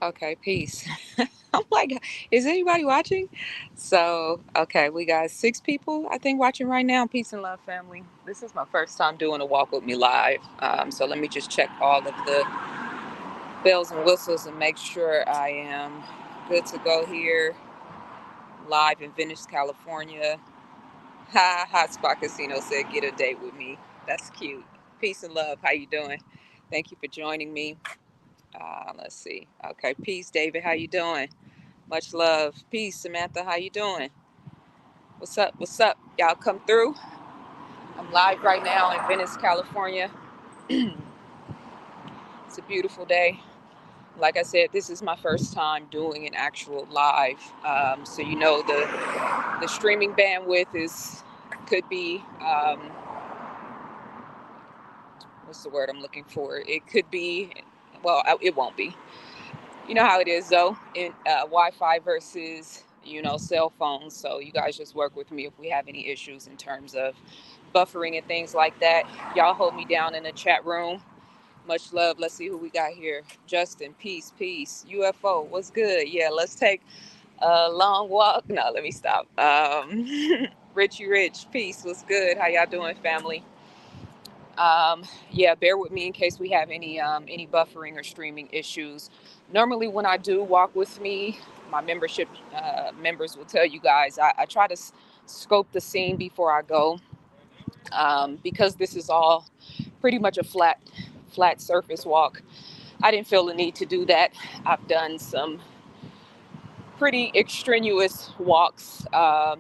Okay, peace. I'm like, is anybody watching? So, okay, we got 6 people, I think, watching right now. Peace and love, family. This is my first time doing a Walk With Me live. So let me just check all of the bells and whistles and make sure I am good to go here live in Venice, California. Ha, Hotspot Casino said, get a date with me. That's cute. Peace and love. How you doing? Thank you for joining me. Let's see. Okay, peace, David. How you doing? Much love. Peace, Samantha. How you doing? What's up? What's up? Y'all come through. I'm live right now in Venice, California. It's a beautiful day. Like I said, this is my first time doing an actual live. So you know the streaming bandwidth is could be what's the word I'm looking for? It could be, well, it won't be. You know how it is though in Wi-Fi versus cell phones. So you guys just work with me if we have any issues in terms of buffering and things like that. Y'all hold me down in the chat room. Much love. Let's see who we got here. Justin, peace, peace. UFO, what's good? Yeah, let's take a long walk. No, let me stop. Richie Rich, peace. What's good? How y'all doing, family? Yeah, bear with me in case we have any buffering or streaming issues. Normally, when I do walk with me, my membership members will tell you guys I try to scope the scene before I go, because this is all pretty much a flat surface walk. I didn't feel the need to do that. I've done some pretty extraneous walks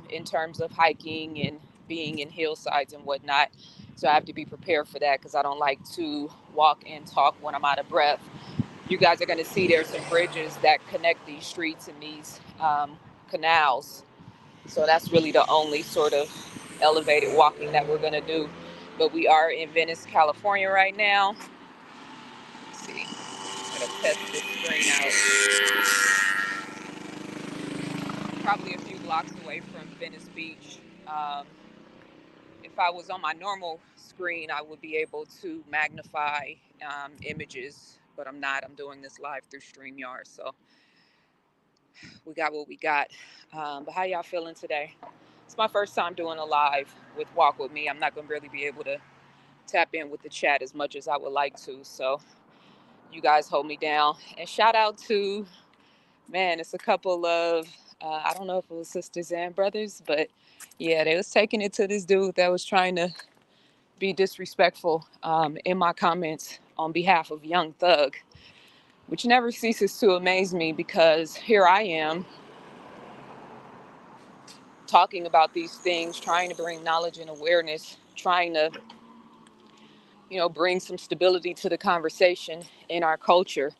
in terms of hiking and being in hillsides and whatnot. So I have to be prepared for that because I don't like to walk and talk when I'm out of breath. You guys are going to see there's some bridges that connect these streets and these canals. So that's really the only sort of elevated walking that we're going to do. But we are in Venice, California right now. Let's see. I'm going to test this screen out. Probably a few blocks away from Venice Beach. Um, if I was on my normal screen, I would be able to magnify images, but I'm not. I'm doing this live through StreamYard, so we got what we got. But how y'all feeling today? It's my first time doing a live with Walk With Me. I'm not going to really be able to tap in with the chat as much as I would like to, so you guys hold me down. And shout out to, man, it's a couple of, I don't know if it was sisters and brothers, but yeah, they was taking it to this dude that was trying to be disrespectful in my comments on behalf of Young Thug, which never ceases to amaze me because here I am talking about these things, trying to bring knowledge and awareness, trying to, bring some stability to the conversation in our culture.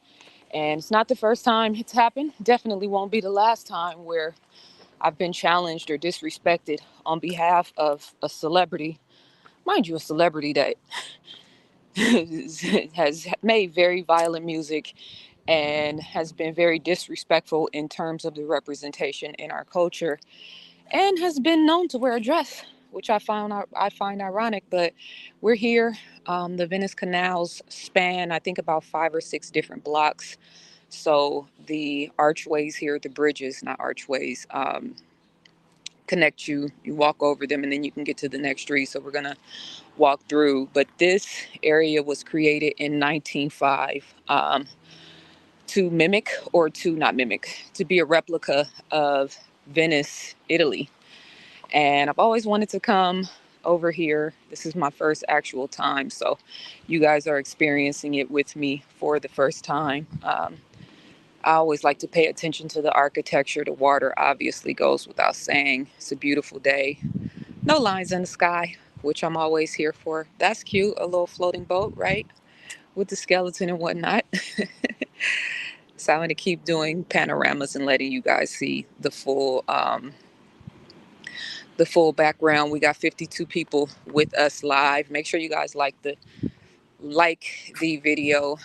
And it's not the first time it's happened. Definitely won't be the last time where I've been challenged or disrespected on behalf of a celebrity. Mind you, a celebrity that has made very violent music and has been very disrespectful in terms of the representation in our culture and has been known to wear a dress, which I find ironic. But we're here. The Venice Canals span, I think, about 5 or 6 different blocks. So the archways here, the bridges, not archways, connect you. You walk over them and then you can get to the next street. So we're going to walk through. But this area was created in 1905 to mimic, or to not mimic, to be a replica of Venice, Italy. And I've always wanted to come over here. This is my first actual time. So you guys are experiencing it with me for the first time. I always like to pay attention to the architecture. The water obviously goes without saying. It's a beautiful day. No lines in the sky, which I'm always here for. That's cute. A little floating boat, right? With the skeleton and whatnot. So I'm going to keep doing panoramas and letting you guys see the full background. We got 52 people with us live. Make sure you guys like the video.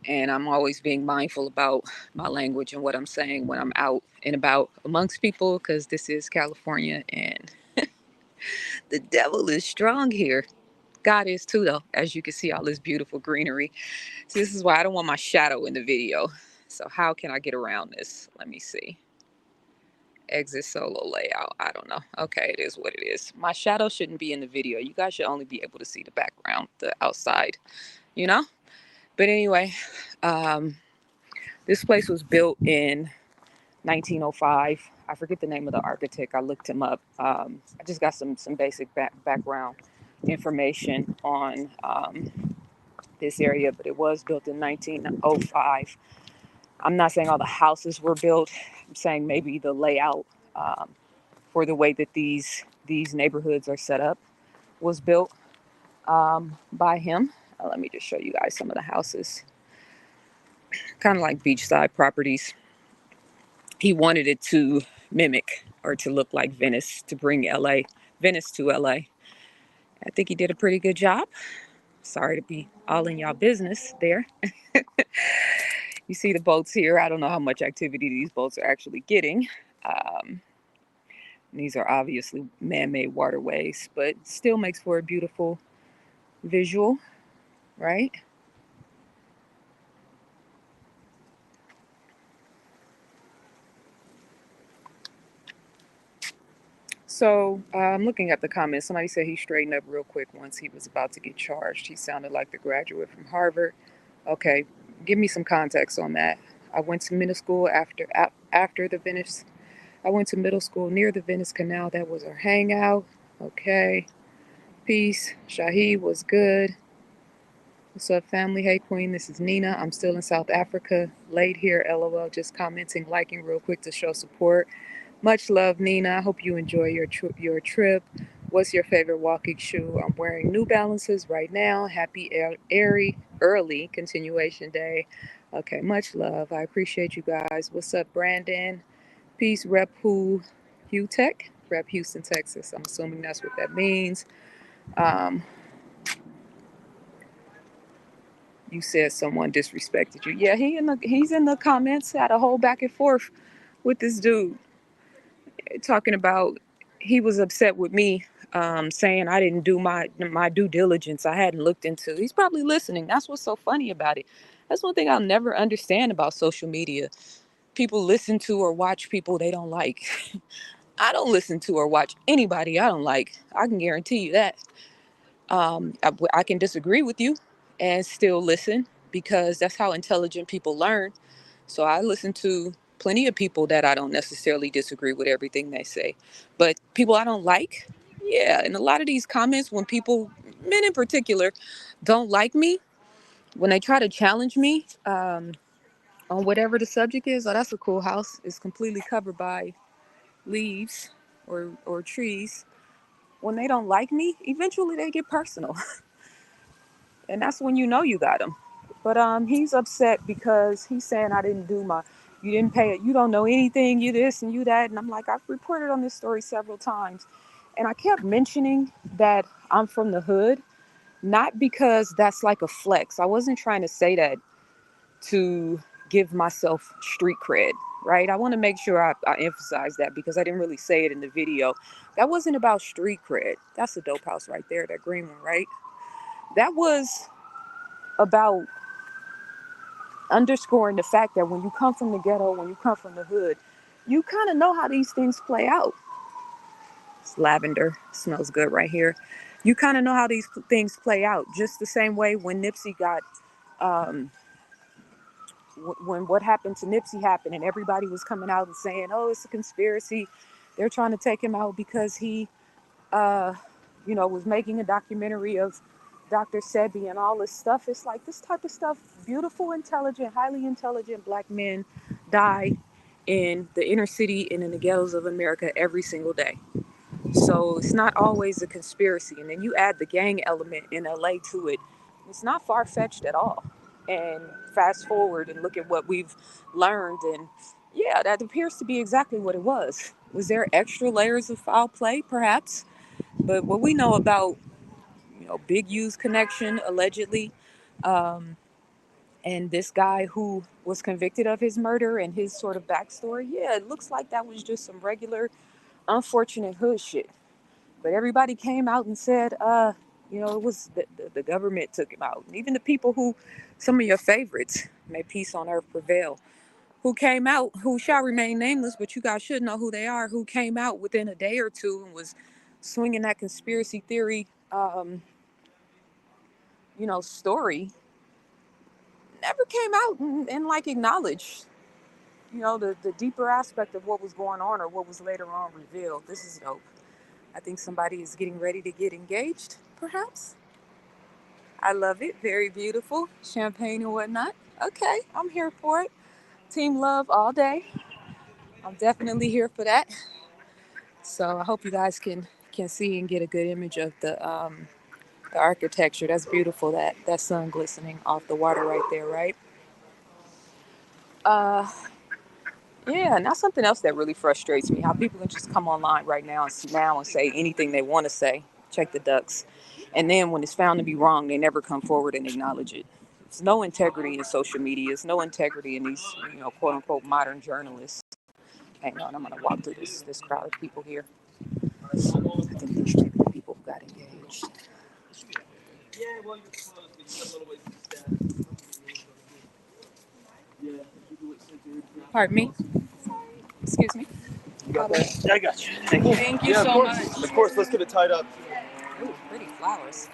And I'm always being mindful about my language and what I'm saying when I'm out and about amongst people, because this is California and the devil is strong here. God is too, though, as you can see all this beautiful greenery. So this is why I don't want my shadow in the video. So how can I get around this? Let me see. Exit solo layout. I don't know. Okay, it is what it is. My shadow shouldn't be in the video. You guys should only be able to see the background, the outside, you know? But anyway, um, this place was built in 1905. I forget the name of the architect. I looked him up. I just got some basic background information on this area, but it was built in 1905. I'm not saying all the houses were built. I'm saying maybe the layout for the way that these neighborhoods are set up was built by him. Let me just show you guys some of the houses, kind of like beachside properties. He wanted it to mimic or to look like Venice, to bring Venice to LA. I think he did a pretty good job. Sorry to be all in y'all business there. You see the boats here. I don't know how much activity these boats are actually getting. Um, these are obviously man-made waterways, but still makes for a beautiful visual, right? So I'm looking at the comments. Somebody said he straightened up real quick once he was about to get charged. He sounded like the graduate from Harvard. Okay, give me some context on that. I went to middle school after the Venice. I went to middle school near the Venice Canal. That was our hangout. Okay, peace. Shahid was good. What's up, family? Hey, Queen. This is Nina. I'm still in South Africa. Late here. LOL. Just commenting, liking real quick to show support. Much love, Nina. I hope you enjoy your trip. What's your favorite walking shoe? I'm wearing New Balances right now. Happy airy early continuation day. Okay, much love. I appreciate you guys. What's up, Brandon? Peace, Hugh Tech, Rep Houston, Texas. I'm assuming that's what that means. Um, you said someone disrespected you. Yeah, he's in the comments. Had a whole back and forth with this dude talking about he was upset with me, saying I didn't do my due diligence. I hadn't looked into. He's probably listening. That's what's so funny about it. That's one thing I'll never understand about social media. People listen to or watch people they don't like. I don't listen to or watch anybody I don't like. I can guarantee you that. I can disagree with you and still listen because that's how intelligent people learn. So I listen to plenty of people that I don't necessarily disagree with everything they say. But people I don't like, yeah. And a lot of these comments, when people, men in particular, don't like me, when they try to challenge me on whatever the subject is, oh, that's a cool house. It's completely covered by leaves or trees. When they don't like me, eventually they get personal. And that's when you know you got him. But he's upset because he's saying I didn't do my, you didn't pay it, you don't know anything, you this and you that. And I'm like, I've reported on this story several times. And I kept mentioning that I'm from the hood, not because that's like a flex. I wasn't trying to say that to give myself street cred, right? I want to make sure I emphasize that because I didn't really say it in the video. That wasn't about street cred. That's a dope house right there, that green one, right? That was about underscoring the fact that when you come from the ghetto, when you come from the hood, you kind of know how these things play out. It's lavender, smells good right here. You kind of know how these things play out, just the same way when Nipsey got, um, when what happened to Nipsey happened, and everybody was coming out and saying, "Oh, it's a conspiracy. They're trying to take him out because he, uh, was making a documentary of Dr. Sebi and all this stuff." It's like this type of stuff, beautiful, intelligent, highly intelligent black men die in the inner city and in the ghettos of America every single day. So it's not always a conspiracy. And then you add the gang element in LA to it. It's not far-fetched at all. And fast forward and look at what we've learned. And yeah, that appears to be exactly what it was. Was there extra layers of foul play? Perhaps. But what we know about, Big U's connection, allegedly, um, and this guy who was convicted of his murder and his sort of backstory, yeah, it looks like that was just some regular, unfortunate hood shit. But everybody came out and said, You know, it was the government took him out. And even the people who, some of your favorites, may peace on earth prevail, who came out, who shall remain nameless, but you guys should know who they are, who came out within a day or two and was swinging that conspiracy theory, story, never came out and like acknowledged, the deeper aspect of what was going on or what was later on revealed. This is dope. I think somebody is getting ready to get engaged, perhaps. I love it. Very beautiful. Champagne and whatnot. Okay, I'm here for it. Team love all day. I'm definitely here for that. So I hope you guys can see and get a good image of the architecture. That's beautiful. That sun glistening off the water right there, right? Uh, yeah. Now something else that really frustrates me: how people can just come online right now and say anything they want to say. Check the ducks, and then when it's found to be wrong, they never come forward and acknowledge it. There's no integrity in social media. There's no integrity in these, quote unquote modern journalists. Hang on, I'm gonna walk through this crowd of people here. I think these might be the people who got engaged. Pardon me. Excuse me. You got that? Yeah, I got you. Thank you. Thank you so much. Of course, let's get it tied up. Ooh, pretty flowers.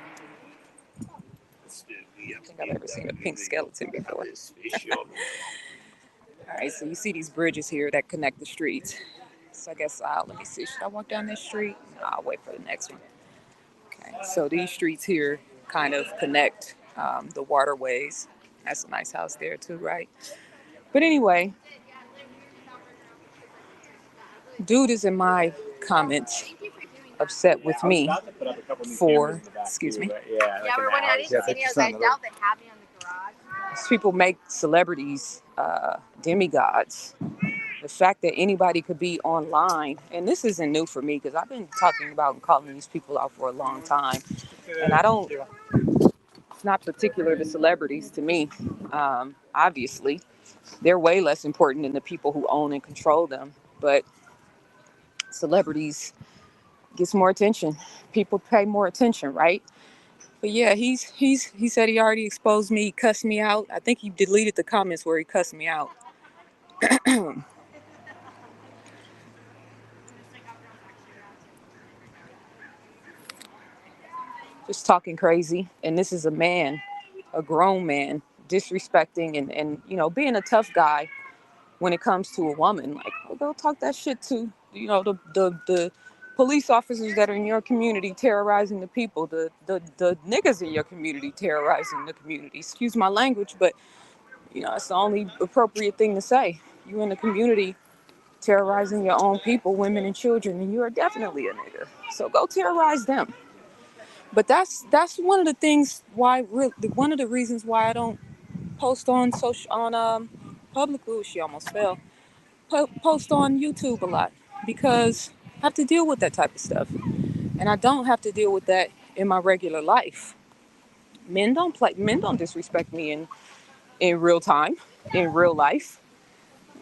I don't think I've ever seen a pink skeleton before. All right, so you see these bridges here that connect the streets. So I guess let me see. Should I walk down this street? No, I'll wait for the next one. Okay, so these streets here kind of connect the waterways. That's a nice house there too, right? But anyway, dude is in my comments upset with me for, excuse me. Yeah, we're wondering. I didn't see any of those. I doubt they have me on the garage. These people make celebrities demigods. The fact that anybody could be online, and this isn't new for me because I've been talking about and calling these people out for a long time. And it's not particular to celebrities to me. Obviously, they're way less important than the people who own and control them. But celebrities gets more attention. People pay more attention, right? But yeah, he said he already exposed me, he cussed me out. I think he deleted the comments where he cussed me out. Just talking crazy. And this is a man, a grown man, disrespecting and being a tough guy when it comes to a woman. Like, well, go talk that shit to, the police officers that are in your community terrorizing the people, the niggas in your community terrorizing the community. Excuse my language, but it's the only appropriate thing to say. You in the community terrorizing your own people, women and children, and you are definitely a nigger. So go terrorize them. But that's one of the things why, one of the reasons why I don't post on public. Ooh, she almost fell. Post on YouTube a lot because I have to deal with that type of stuff, and I don't have to deal with that in my regular life. Men don't disrespect me in real time, in real life.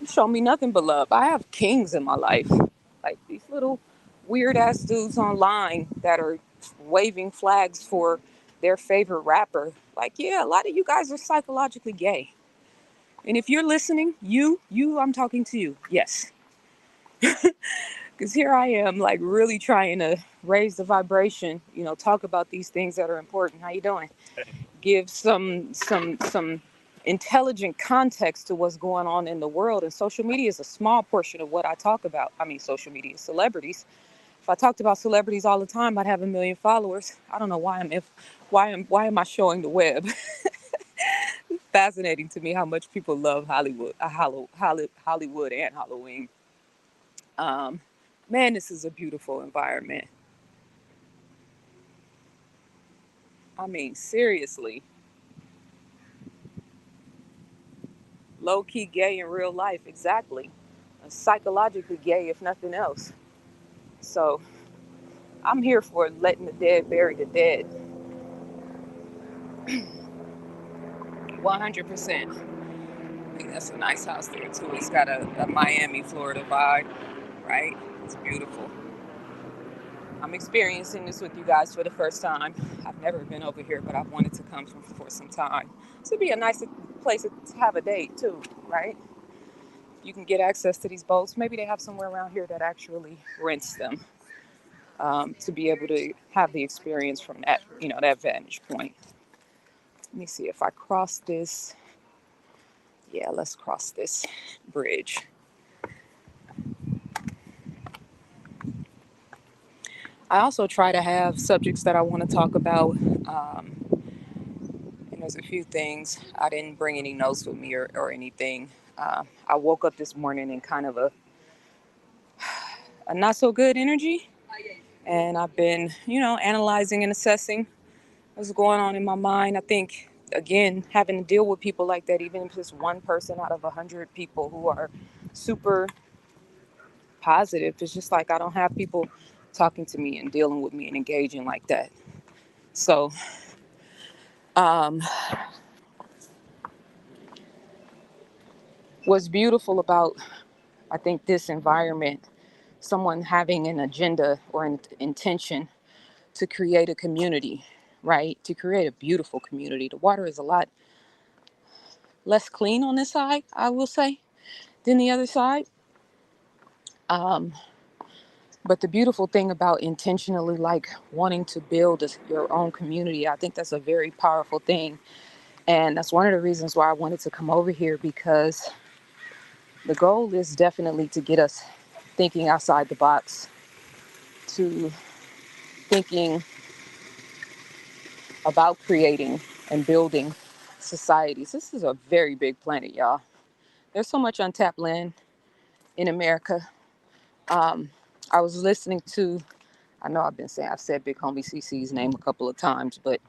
Show me nothing but love. I have kings in my life, like these little weird ass dudes online that are waving flags for their favorite rapper. Like, yeah, a lot of you guys are psychologically gay. And if you're listening, I'm talking to you. Yes. Because here I am, like, really trying to raise the vibration, talk about these things that are important. How you doing? Give some intelligent context to what's going on in the world. And social media is a small portion of what I talk about. I mean, social media, celebrities. If I talked about celebrities all the time, I'd have 1 million followers. I don't know why am I showing the web? Fascinating to me how much people love Hollywood, Hollywood and Halloween. Man, this is a beautiful environment. I mean, seriously. Low-key gay in real life, exactly. Psychologically gay, if nothing else. So I'm here for letting the dead bury the dead. 100%. I think that's a nice house there, too. It's got a Miami, Florida vibe, right? It's beautiful. I'm experiencing this with you guys for the first time. I've never been over here, but I've wanted to come for some time. This would be a nice place to have a date too, right? You can get access to these boats. Maybe they have somewhere around here that actually rents them, to be able to have the experience from that, that vantage point. Let me see if I cross this. Yeah, let's cross this bridge. I also try to have subjects that I want to talk about. And there's a few things. I didn't bring any notes with me or anything. I woke up this morning in kind of a not so good energy. And I've been, analyzing and assessing what's going on in my mind. I think, again, having to deal with people like that, even if it's one person out of 100 people who are super positive, it's just like I don't have people talking to me and dealing with me and engaging like that. So, um, what's beautiful about, I think, this environment, someone having an agenda or an intention to create a community, right? To create a beautiful community. The water is a lot less clean on this side, I will say, than the other side. Um, but the beautiful thing about intentionally like wanting to build your own community, I think that's a very powerful thing. And that's one of the reasons why I wanted to come over here, because the goal is definitely to get us thinking outside the box, to thinking about creating and building societies. This is a very big planet, y'all. There's so much untapped land in America. Um, I was listening to, I know I've said Big Homie CC's name a couple of times, but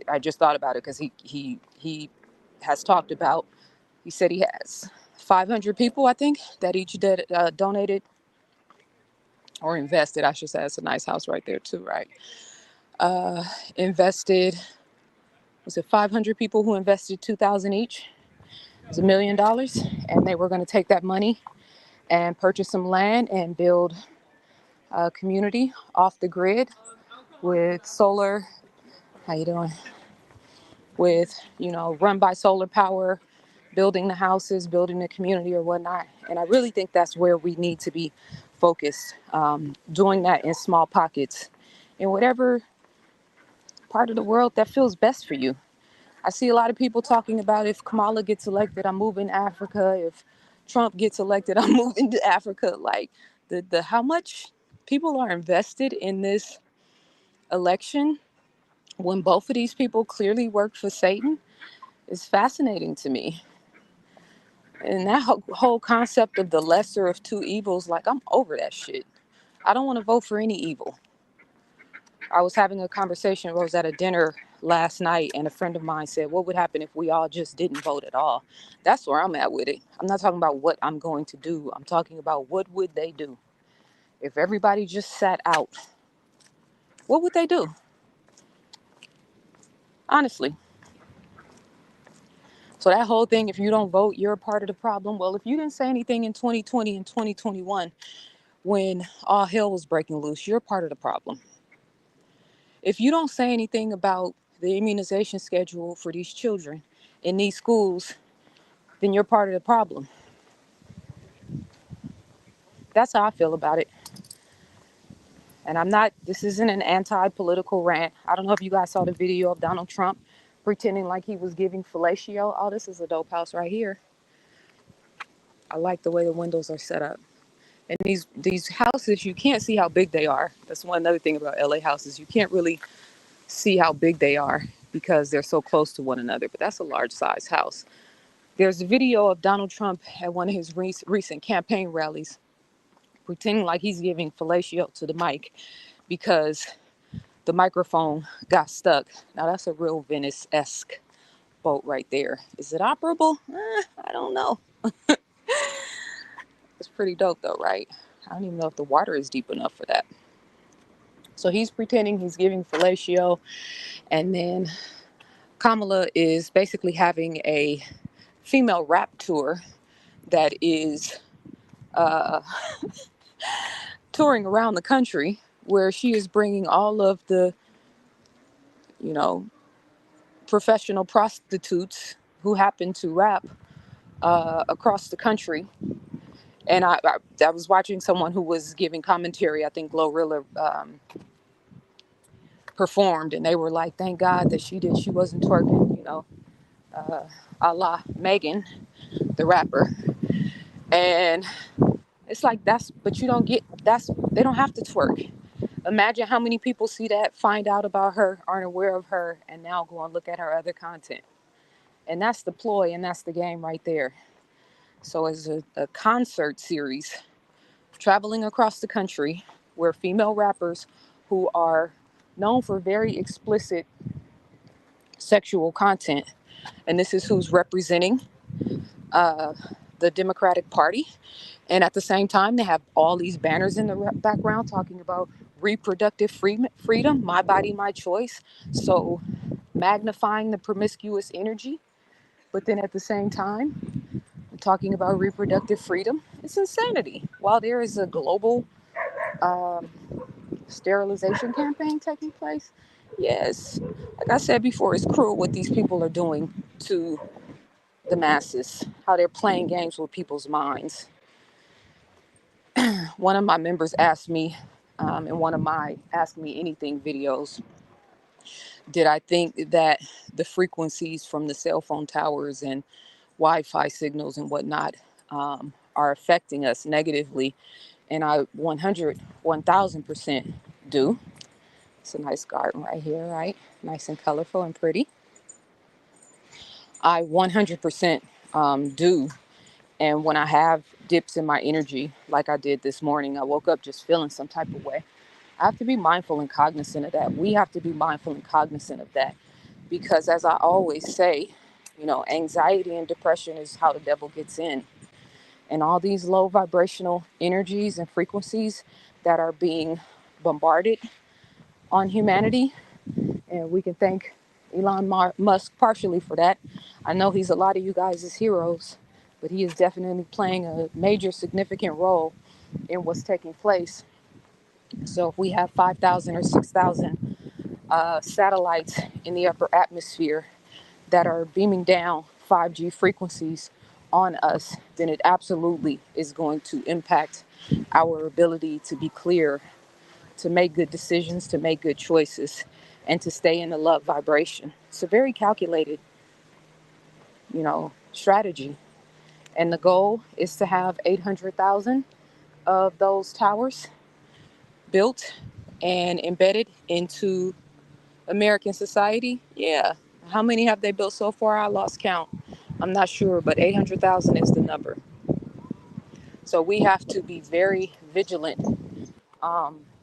I just thought about it because he has talked about, he said he has 500 people, I think, that each donated or invested, I should say. It's a nice house right there too, right? Invested, was it 500 people who invested 2,000 each? It was $1 million, and they were going to take that money and purchase some land and build a community off the grid with solar. How you doing? With, run by solar power, building the houses, building the community or whatnot. And I really think that's where we need to be focused, doing that in small pockets in whatever part of the world that feels best for you. I see a lot of people talking about, if Kamala gets elected, I'm moving to Africa. If Trump gets elected, I'm moving to Africa. Like the how much people are invested in this election when both of these people clearly worked for Satan is fascinating to me. And that whole concept of the lesser of two evils, like, I'm over that shit. I don't want to vote for any evil. I was having a conversation, I was at a dinner last night, and a friend of mine said, what would happen if we all just didn't vote at all? That's where I'm at with it. I'm not talking about what I'm going to do. I'm talking about what would they do? If everybody just sat out, what would they do? Honestly. So that whole thing, if you don't vote, you're a part of the problem. Well, if you didn't say anything in 2020 and 2021, when all hell was breaking loose, you're a part of the problem. If you don't say anything about the immunization schedule for these children in these schools, then you're part of the problem. That's how I feel about it. And this isn't an anti-political rant. I don't know if you guys saw the video of Donald Trump pretending like he was giving fellatio. Oh, this is a dope house right here. I like the way the windows are set up. And these houses, you can't see how big they are. That's one other thing about LA houses. You can't really see how big they are because they're so close to one another. But that's a large size house. There's a video of Donald Trump at one of his recent campaign rallies pretending like he's giving fellatio to the mic because the microphone got stuck. Now that's a real Venice-esque boat right there. Is it operable? I don't know. It's pretty dope though, right? I don't even know if the water is deep enough for that. So he's pretending he's giving fellatio, and then Kamala is basically having a female rap tour that is touring around the country. where she is bringing all of the, you know, professional prostitutes who happen to rap across the country. And I was watching someone who was giving commentary. I think Glorilla performed, and they were like, "Thank God that she wasn't twerking," a la Megan, the rapper. And it's like but you don't get they don't have to twerk. Imagine how many people see that, find out about her, aren't aware of her, and now go and look at her other content. And that's the ploy, and that's the game right there. So it's a concert series traveling across the country where female rappers who are known for very explicit sexual content, and this is who's representing uh, the Democratic Party. And at the same time, they have all these banners in the background talking about reproductive freedom, my body, my choice. So magnifying the promiscuous energy, but then at the same time, talking about reproductive freedom. It's insanity. While there is a global um, sterilization campaign taking place, yes, like I said before, it's cruel what these people are doing to the masses, how they're playing games with people's minds. One of my members asked me in one of my Ask Me Anything videos, did I think that the frequencies from the cell phone towers and Wi-Fi signals and whatnot are affecting us negatively? And I 1000% do. It's a nice garden right here, right? Nice and colorful and pretty. I 100% do. And when I have dips in my energy, like I did this morning, I woke up just feeling some type of way. I have to be mindful and cognizant of that. We have to be mindful and cognizant of that. Because as I always say, anxiety and depression is how the devil gets in. And all these low vibrational energies and frequencies that are being bombarded on humanity, and we can thank Elon Musk partially for that. I know he's a lot of you guys' heroes, but he is definitely playing a major significant role in what's taking place. So if we have 5,000 or 6,000 satellites in the upper atmosphere that are beaming down 5G frequencies on us, then it absolutely is going to impact our ability to be clear, to make good decisions, to make good choices, and to stay in the love vibration. It's a very calculated, strategy. And the goal is to have 800,000 of those towers built and embedded into American society. Yeah. How many have they built so far? I lost count. I'm not sure, but 800,000 is the number. So we have to be very vigilant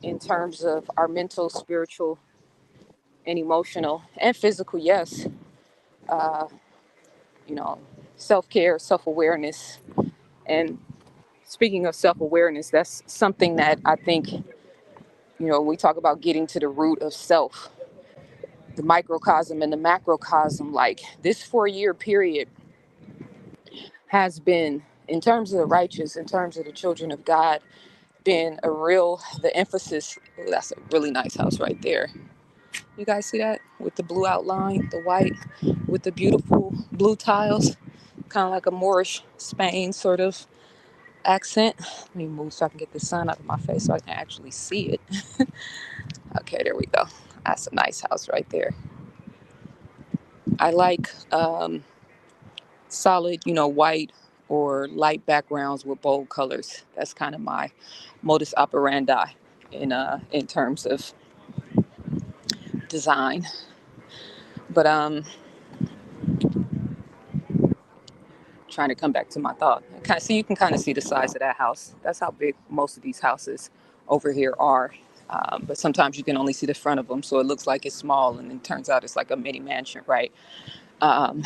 in terms of our mental, spiritual, and emotional and physical, yes, uh, you know, self-care, self-awareness. And speaking of self-awareness, that's something that I think, we talk about getting to the root of self, the microcosm and the macrocosm. Like this 4-year period has been, in terms of the righteous, in terms of the children of God, been the emphasis. Ooh, that's a really nice house right there. You guys see that? With the blue outline, the white, with the beautiful blue tiles, kind of like a Moorish Spain sort of accent. Let me move so I can get the sun out of my face so I can actually see it. Okay, there we go. That's a nice house right there. I like solid, white or light backgrounds with bold colors. That's kind of my modus operandi in terms of design. But trying to come back to my thought. You can kind of see the size of that house. That's how big most of these houses over here are. But sometimes you can only see the front of them, so it looks like it's small, and it turns out it's like a mini mansion, right? Um,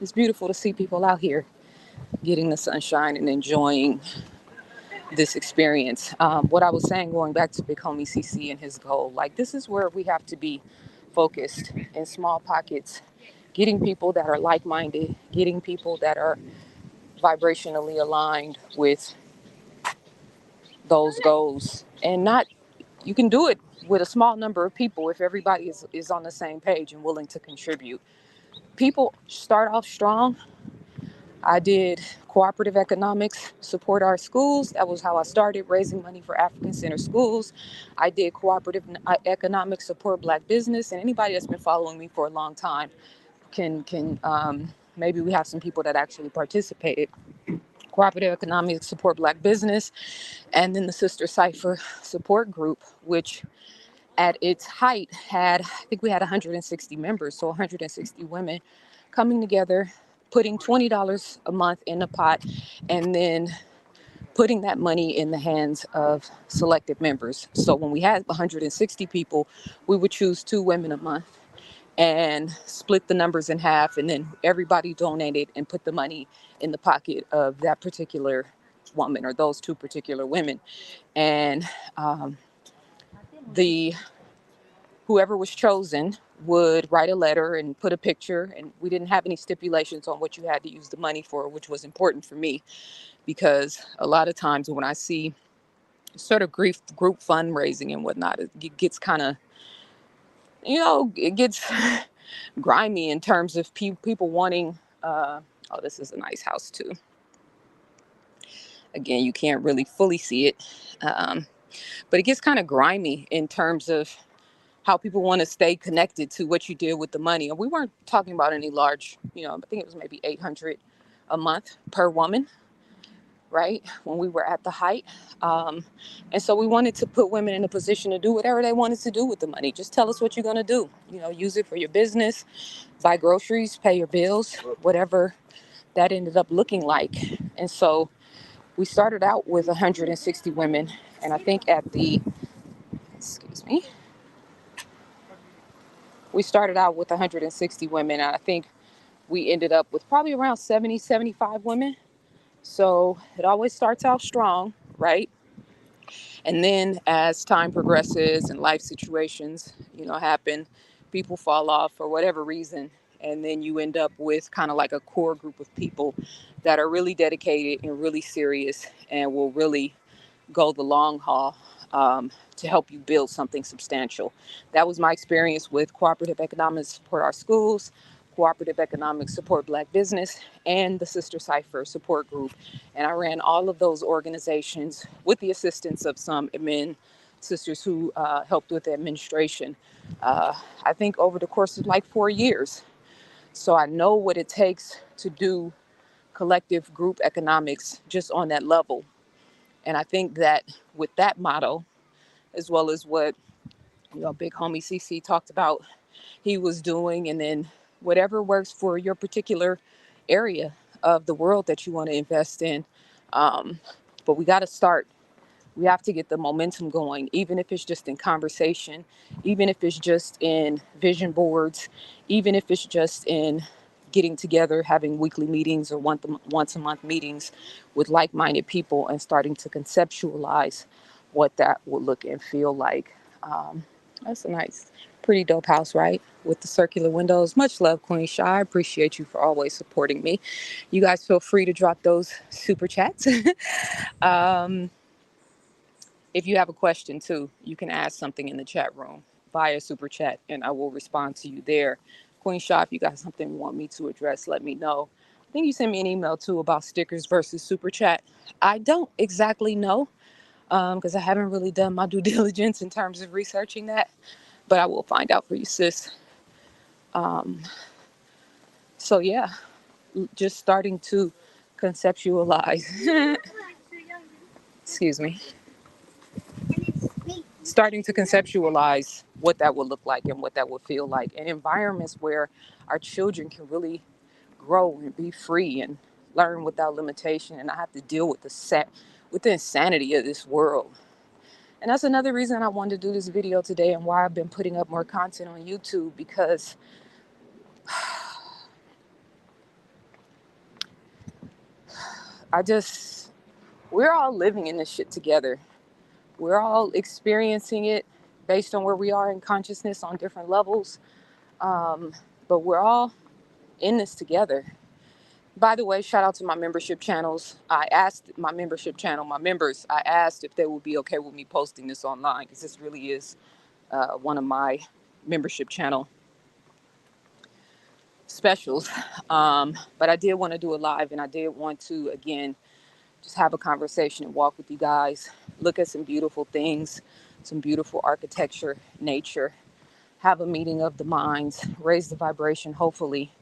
it's beautiful to see people out here getting the sunshine and enjoying this experience. What I was saying, going back to Big Homie CC and his goal, like this is where we have to be focused in small pockets, getting people that are like-minded, getting people that are vibrationally aligned with those goals, and not you can do it with a small number of people if everybody is on the same page and willing to contribute. People start off strong. I did cooperative economics, support our schools. That was how I started raising money for African Center schools. I did cooperative economics, support Black business, and anybody that's been following me for a long time can maybe we have some people that actually participated. Cooperative economics, support Black business, and then the Sister Cipher support group, which at its height had, I think we had 160 members, so 160 women coming together, putting $20 a month in a pot, and then putting that money in the hands of selected members. So when we had 160 people, we would choose 2 women a month and split the numbers in half, and then everybody donated and put the money in the pocket of that particular woman or those 2 particular women. And the whoever was chosen would write a letter and put a picture, and we didn't have any stipulations on what you had to use the money for, which was important for me because a lot of times when I see sort of group fundraising and whatnot, it gets kind of, it gets grimy in terms of people wanting, oh, this is a nice house too. Again, you can't really fully see it, um, but it gets kind of grimy in terms of how people want to stay connected to what you did with the money. And we weren't talking about any large, I think it was maybe 800 a month per woman, right? When we were at the height. Um, and so we wanted to put women in a position to do whatever they wanted to do with the money. Just tell us what you're going to do. Use it for your business, buy groceries, pay your bills, whatever that ended up looking like. And so we started out with 160 women. And I think excuse me, we started out with 160 women. And I think we ended up with probably around 70, 75 women. So it always starts out strong, right? And then as time progresses and life situations, happen, people fall off for whatever reason. And then you end up with kind of like a core group of people that are really dedicated and really serious and will really go the long haul, to help you build something substantial. That was my experience with cooperative economics support our schools, cooperative economics support Black business, and the Sister Cipher support group. And I ran all of those organizations with the assistance of some admin sisters who helped with the administration. I think over the course of like 4 years. So I know what it takes to do collective group economics just on that level. And I think that with that motto, as well as what big homie CC talked about he was doing, and then whatever works for your particular area of the world that you want to invest in. Um, but we got to start. We have to get the momentum going, even if it's just in conversation, even if it's just in vision boards, even if it's just in getting together, having weekly meetings or once a month meetings with like-minded people and starting to conceptualize what that will look and feel like. That's a nice, pretty dope house, right? With the circular windows. Much love, Queen Shy. I appreciate you for always supporting me. You guys feel free to drop those super chats. um, if you have a question too, you can ask something in the chat room via super chat and I will respond to you there. Queen Shah, if you got something you want me to address, let me know. I think you sent me an email too about stickers versus super chat. I don't exactly know because I haven't really done my due diligence in terms of researching that, but I will find out for you, sis. Um, so yeah, just starting to conceptualize. Excuse me. Starting to conceptualize what that would look like and what that would feel like, and environments where our children can really grow and be free and learn without limitation and not have to deal with the insanity of this world. And that's another reason I wanted to do this video today and why I've been putting up more content on YouTube, because we're all living in this shit together. We're all experiencing it based on where we are in consciousness on different levels. But we're all in this together. By the way, shout out to my membership channels. I asked my membership channel, my members, I asked if they would be okay with me posting this online, because this really is one of my membership channel specials. But I did want to do it live, and I did want to, again, just have a conversation and walk with you guys, look at some beautiful things, some beautiful architecture, nature, have a meeting of the minds, raise the vibration, hopefully.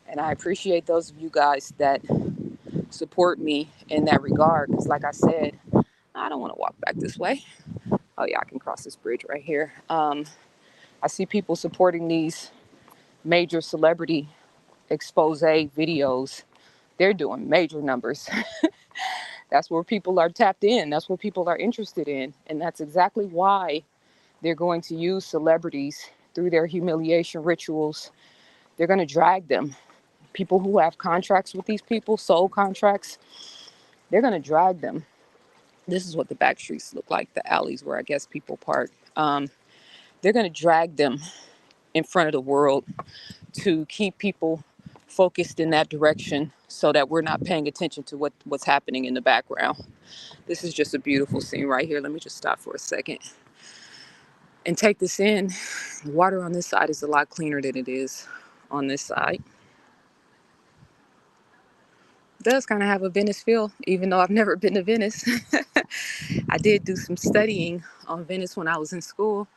And I appreciate those of you guys that support me in that regard. Because, like I said, I don't want to walk back this way. Oh, yeah, I can cross this bridge right here. I see people supporting these major celebrity expose videos. They're doing major numbers. That's where people are tapped in. That's what people are interested in. And that's exactly why they're going to use celebrities through their humiliation rituals. They're going to drag them. People who have contracts with these people, soul contracts, they're going to drag them. This is what the back streets look like, the alleys where I guess people park. They're going to drag them in front of the world to keep people focused in that direction so that we're not paying attention to what's happening in the background. This is just a beautiful scene right here. Let me just stop for a second and take this in. The water on this side is a lot cleaner than it is on this side. It does kind of have a Venice feel, even though I've never been to Venice. I did do some studying on Venice when I was in school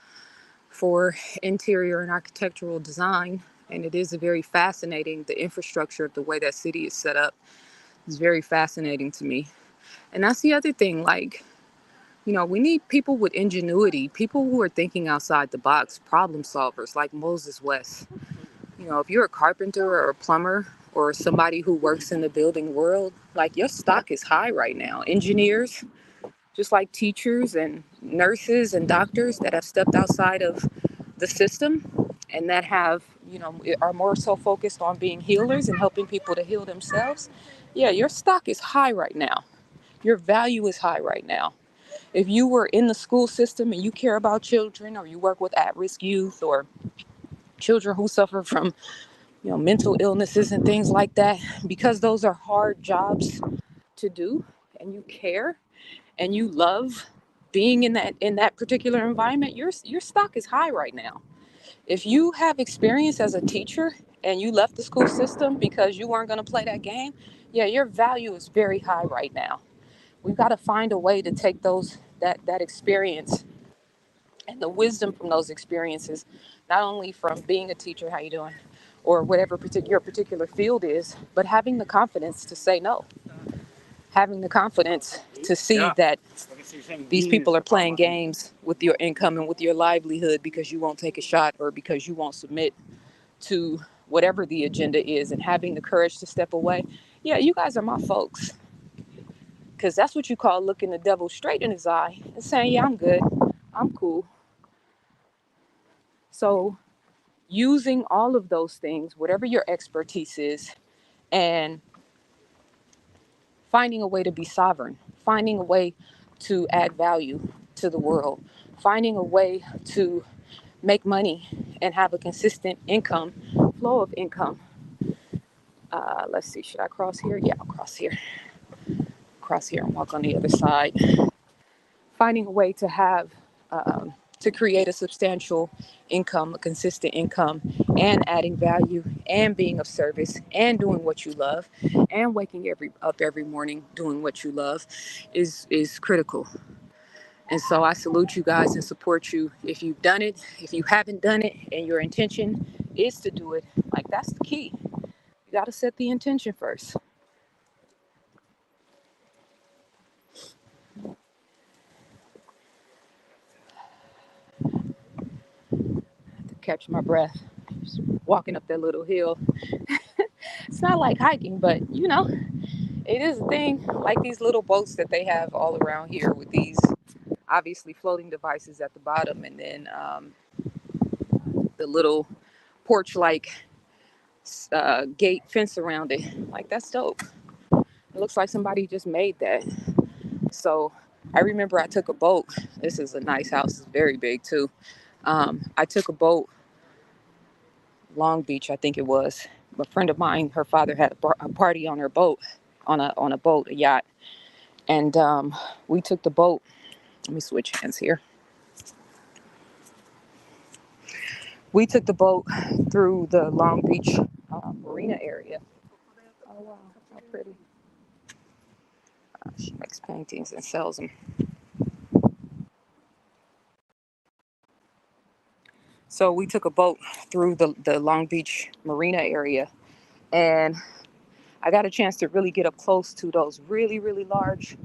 for interior and architectural design, and it is a very fascinating, the infrastructure of the way that city is set up is very fascinating to me. And that's the other thing, like, you know, we need people with ingenuity, people who are thinking outside the box, problem solvers like Moses West. You know, if you're a carpenter or a plumber or somebody who works in the building world, like, your stock is high right now. Engineers, just like teachers and nurses and doctors that have stepped outside of the system and that have, you know, are more so focused on being healers and helping people to heal themselves. Yeah, your stock is high right now. Your value is high right now. If you were in the school system and you care about children, or you work with at-risk youth, or children who suffer from, you know, mental illnesses and things like that, because those are hard jobs to do, and you care and you love being in that particular environment, your stock is high right now. If you have experience as a teacher and you left the school system because you weren't going to play that game, yeah, your value is very high right now. We've got to find a way to take that experience and the wisdom from those experiences, not only from being a teacher, how you doing, or whatever your particular field is, but having the confidence to say no, having the confidence to see that these people are playing games with your income and with your livelihood because you won't take a shot or because you won't submit to whatever the agenda is, and having the courage to step away. Yeah, you guys are my folks. Because that's what you call looking the devil straight in his eye and saying, yeah, I'm good. I'm cool. So using all of those things, whatever your expertise is, and finding a way to be sovereign, finding a way to add value to the world, finding a way to make money and have a consistent income, flow of income. Let's see, should I cross here? Yeah, I'll cross here. Cross here and walk on the other side. Finding a way to have, to create a substantial income, a consistent income, and adding value and being of service and doing what you love and waking up every morning doing what you love is critical. And so I salute you guys and support you if you've done it. If you haven't done it and your intention is to do it, like, that's the key. You got to set the intention first. To catch my breath, just walking up that little hill. It's not like hiking, but you know, it is a thing. Like these little boats that they have all around here with these obviously floating devices at the bottom, and then the little porch-like gate fence around it. Like, that's dope. It looks like somebody just made that. So I remember I took a boat. This is a nice house. It's very big too. I took a boat, Long Beach, I think it was, A friend of mine, her father had a party on her boat, on a boat, a yacht, and we took the boat. Let me switch hands here. We took the boat through the Long Beach marina area. Oh wow, how pretty! She makes paintings and sells them. So we took a boat through the Long Beach marina area, and I got a chance to really get up close to those really, really large.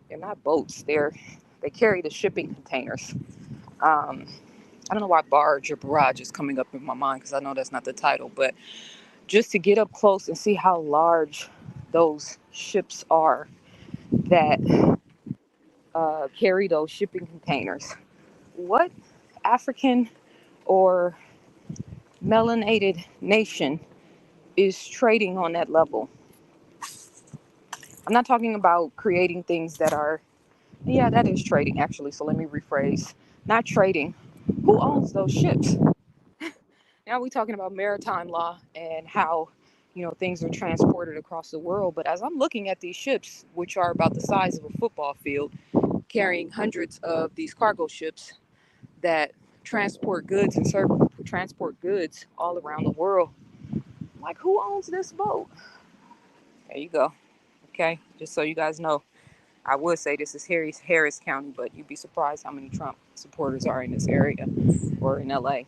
They're not boats. They carry the shipping containers. I don't know why barge or barrage is coming up in my mind because I know that's not the title, but just to get up close and see how large those ships are that carry those shipping containers. What African or melanated nation is trading on that level? I'm not talking about creating things that are, yeah, that is trading actually. So let me rephrase. Not trading. Who owns those ships? Now we're talking about maritime law and how, things are transported across the world. But as I'm looking at these ships, which are about the size of a football field, carrying hundreds of these cargo ships that transport goods all around the world. Like, who owns this boat? There you go. Okay, just so you guys know, I would say this is Harris County, but you'd be surprised how many Trump supporters are in this area or in LA.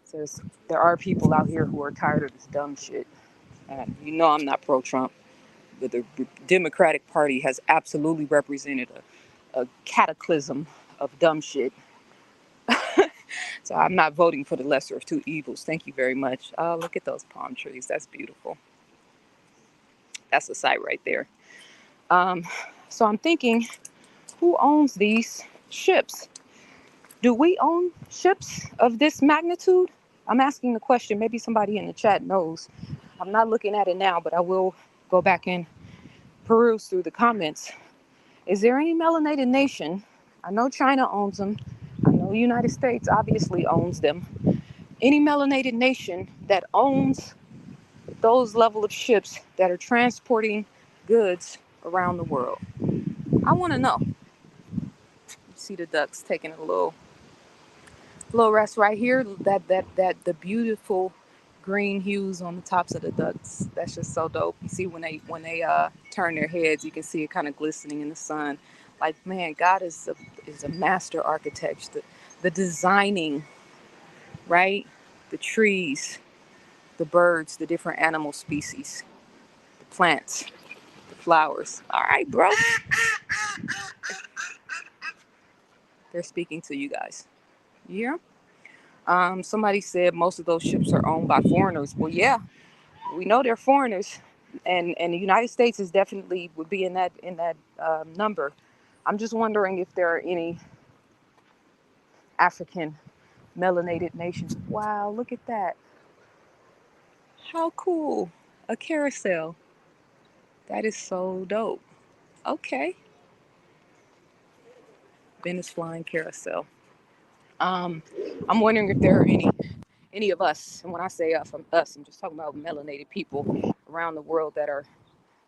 So there are people out here who are tired of this dumb shit. And I'm not pro-Trump, but the Democratic Party has absolutely represented a cataclysm of dumb shit. So I'm not voting for the lesser of two evils. Thank you very much. Look at those palm trees. That's beautiful. That's a sight right there. So I'm thinking, who owns these ships? Do we own ships of this magnitude? I'm asking the question. Maybe somebody in the chat knows. I'm not looking at it now, but I will go back and peruse through the comments. Is there any melanated nation? I know China owns them. I know the United States obviously owns them. Any melanated nation that owns those level of ships that are transporting goods around the world? I want to know. You see the ducks taking a little rest right here. That the beautiful green hues on the tops of the ducks. That's just so dope. You see when they turn their heads, you can see it kind of glistening in the sun. Like, man, God is a master architect. The designing, right? The trees, the birds, the different animal species, the plants, the flowers. All right, bro. They're speaking to you guys. Yeah. Somebody said most of those ships are owned by foreigners. Well, yeah, we know they're foreigners, and the United States is definitely would be in that number. I'm just wondering if there are any African melanated nations. Wow, look at that! How cool! A carousel. That is so dope. Okay, Venice flying carousel. I'm wondering if there are any of us, and when I say us, I'm just talking about melanated people around the world that are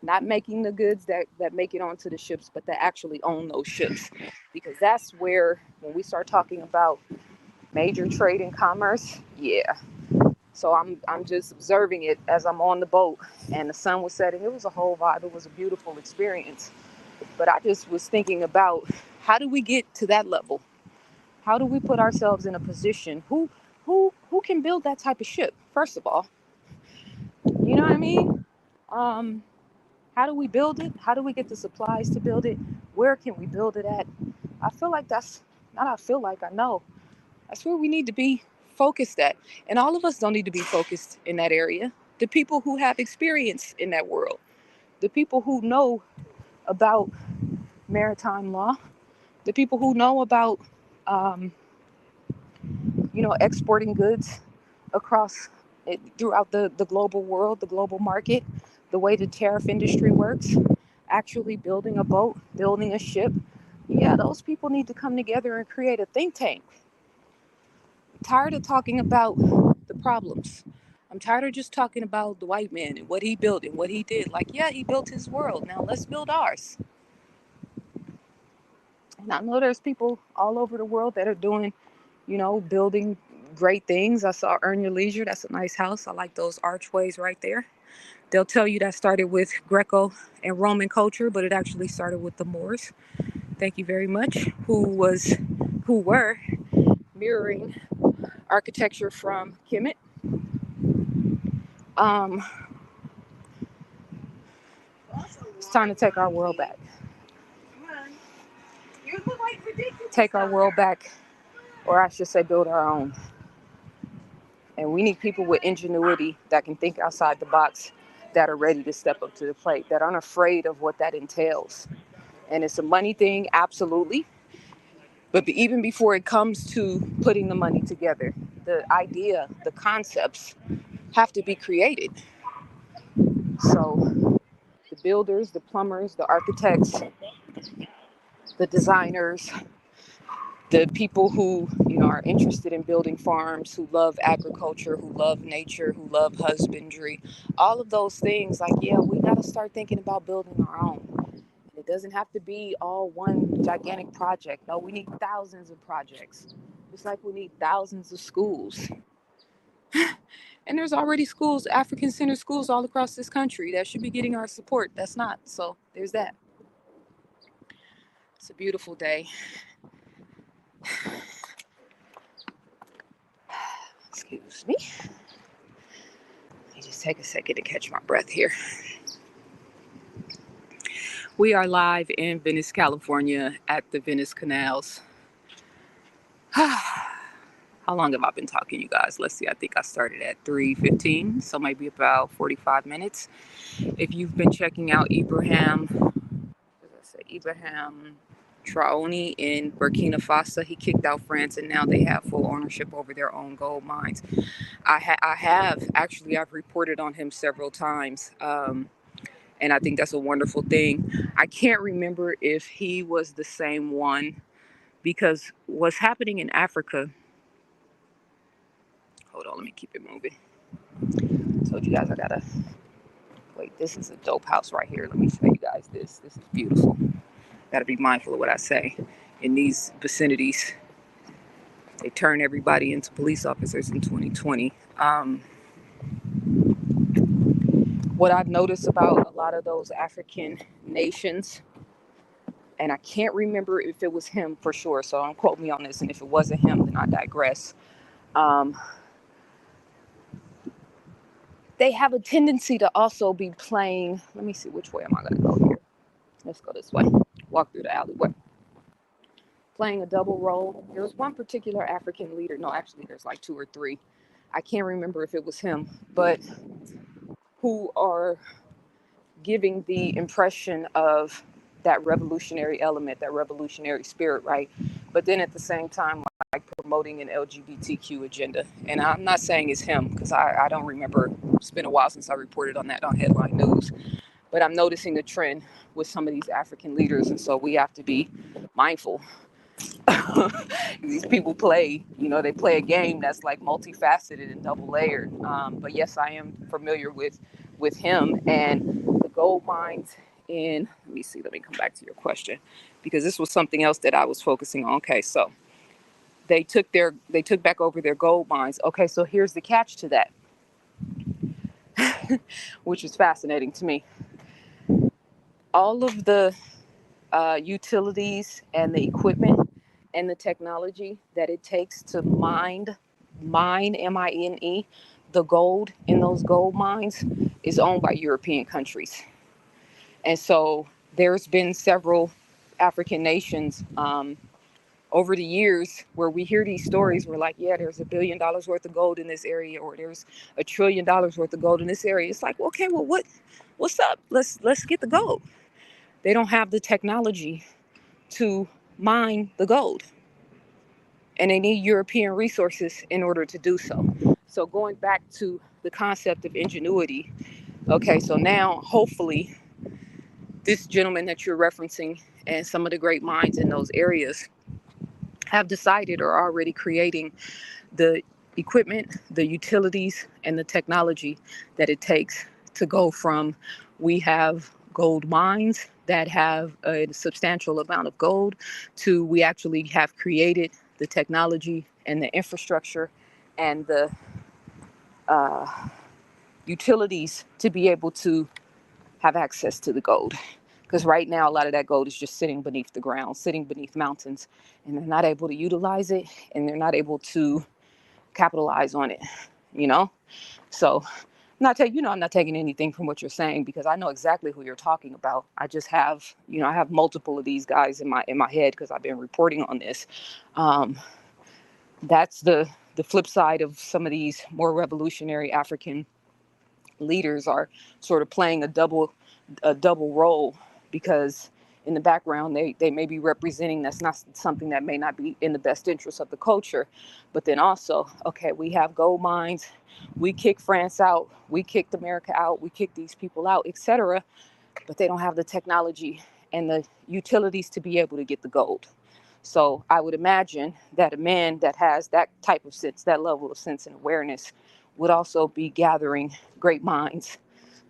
not making the goods that make it onto the ships, but that actually own those ships. Because that's where, when we start talking about major trade and commerce, yeah. So I'm just observing it as I'm on the boat and the sun was setting. It was a whole vibe. It was a beautiful experience. But I just was thinking about, how do we get to that level? How do we put ourselves in a position? Who can build that type of ship? First of all, you know what I mean? Um, How do we build it? How do we get the supplies to build it? Where can we build it at? I feel like I know. That's where we need to be focused at. And all of us don't need to be focused in that area. The people who have experience in that world, the people who know about maritime law, the people who know about, um, exporting goods across throughout the global world, the global market, the way the tariff industry works, actually building a boat, building a ship. Yeah, those people need to come together and create a think tank. I'm tired of talking about the problems. I'm tired of just talking about the white man and what he built and what he did. Like, yeah, he built his world. Now let's build ours. And I know there's people all over the world that are doing, building great things. I saw Earn Your Leisure. That's a nice house. I like those archways right there. They'll tell you that started with Greco and Roman culture, but it actually started with the Moors. Thank you very much. Who were mirroring architecture from Kemet. It's time to take our world back. Take our world back, or I should say, build our own. And we need people with ingenuity that can think outside the box, that are ready to step up to the plate, that aren't afraid of what that entails. And it's a money thing, absolutely. But even before it comes to putting the money together, the idea, the concepts have to be created. So the builders, the plumbers, the architects, the designers, the people who are interested in building farms, who love agriculture, who love nature, who love husbandry, all of those things, like, yeah, we got to start thinking about building our own. And it doesn't have to be all one gigantic project. No, we need thousands of projects, just like we need thousands of schools. And there's already schools, African centered schools all across this country that should be getting our support. That's not. So there's that. It's a beautiful day. Excuse me. Let me just take a second to catch my breath here. We are live in Venice, California at the Venice Canals. How long have I been talking, you guys? Let's see. I think I started at 3:15, so maybe about 45 minutes. If you've been checking out Ibrahim Traoré in Burkina Faso, he kicked out France, and now they have full ownership over their own gold mines. I've reported on him several times, and I think that's a wonderful thing. I can't remember if he was the same one, because what's happening in Africa. Hold on, let me keep it moving. I told you guys I gotta wait. This is a dope house right here. Let me show you guys this. This is beautiful. Gotta be mindful of what I say. In these vicinities, they turn everybody into police officers in 2020. What I've noticed about a lot of those African nations, and I can't remember if it was him for sure, so don't quote me on this, and if it wasn't him, then I digress. They have a tendency to also be playing, let me see, which way am I going to go here? Let's go this way. Walk through the alleyway. Playing a double role. There was one particular African leader. No, actually, there's like two or three. I can't remember if it was him, but who are giving the impression of that revolutionary element, that revolutionary spirit, right? But then at the same time, like promoting an LGBTQ agenda. And I'm not saying it's him, because I don't remember. It's been a while since I reported on that on headline news. But I'm noticing a trend with some of these African leaders. And so we have to be mindful. These people play, they play a game that's like multifaceted and double layered. But yes, I am familiar with him and the gold mines in, let me come back to your question, because this was something else that I was focusing on. Okay, so they took back over their gold mines. Okay, so here's the catch to that, which is fascinating to me. All of the utilities and the equipment and the technology that it takes to mine, M-I-N-E, the gold in those gold mines is owned by European countries. And so there's been several African nations over the years where we hear these stories. We're like, yeah, there's $1 billion worth of gold in this area, or there's $1 trillion worth of gold in this area. It's like, okay, well, what's up? Let's get the gold. They don't have the technology to mine the gold, and they need European resources in order to do so. So going back to the concept of ingenuity, okay, so now hopefully this gentleman that you're referencing and some of the great minds in those areas have decided or are already creating the equipment, the utilities, and the technology that it takes to go from we have gold mines that have a substantial amount of gold to we actually have created the technology and the infrastructure and the uh, utilities to be able to have access to the gold. Because right now, a lot of that gold is just sitting beneath the ground, sitting beneath mountains, and they're not able to utilize it and they're not able to capitalize on it, you know? So I'm not taking anything from what you're saying because I know exactly who you're talking about. I just have, I have multiple of these guys in my head because I've been reporting on this. Um, that's the flip side of some of these more revolutionary African leaders are sort of playing a double role because in the background they may be representing that's not something that may not be in the best interest of the culture, but then also, okay, we have gold mines, we kick France out, we kicked America out, we kicked these people out, etc., but they don't have the technology and the utilities to be able to get the gold. So I would imagine that a man that has that type of sense, that level of sense and awareness, would also be gathering great minds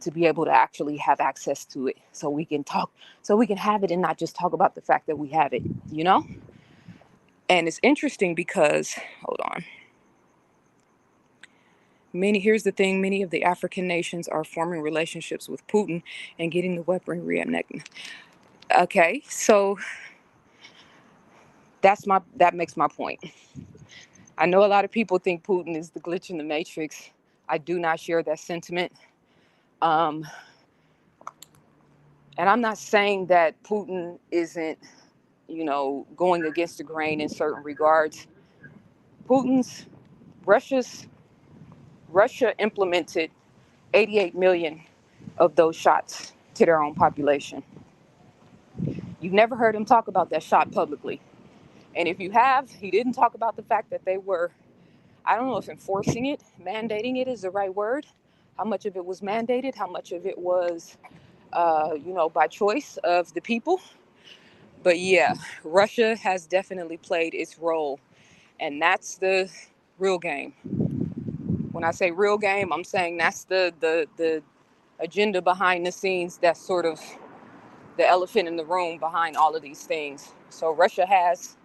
to be able to actually have access to it so we can talk, so we can have it and not just talk about the fact that we have it, you know? And it's interesting because, hold on. Here's the thing, many of the African nations are forming relationships with Putin and getting the weaponry and okay, so that makes my point. I know a lot of people think Putin is the glitch in the matrix. I do not share that sentiment. Um, and I'm not saying that Putin isn't, going against the grain in certain regards. Putin's Russia's Russia implemented 88 million of those shots to their own population. You've never heard him talk about that shot publicly. And if you have, he didn't talk about the fact that they were, I don't know if enforcing it, mandating it is the right word. How much of it was mandated? How much of it was, by choice of the people? But yeah, Russia has definitely played its role. And that's the real game. When I say real game, I'm saying that's the agenda behind the scenes. That's sort of the elephant in the room behind all of these things. So Russia has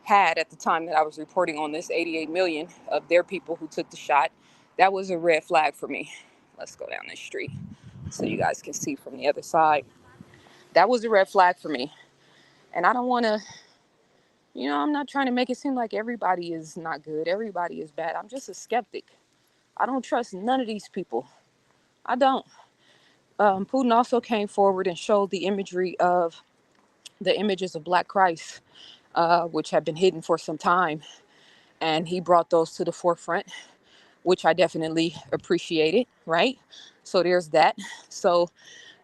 had, at the time that I was reporting on this, 88 million of their people who took the shot. That was a red flag for me. Let's go down this street so you guys can see from the other side. That was a red flag for me. And I don't want to, I'm not trying to make it seem like everybody is not good. Everybody is bad. I'm just a skeptic. I don't trust none of these people. I don't. Putin also came forward and showed the images of Black Christ, which had been hidden for some time. And he brought those to the forefront, which I definitely appreciated, right? So there's that. So,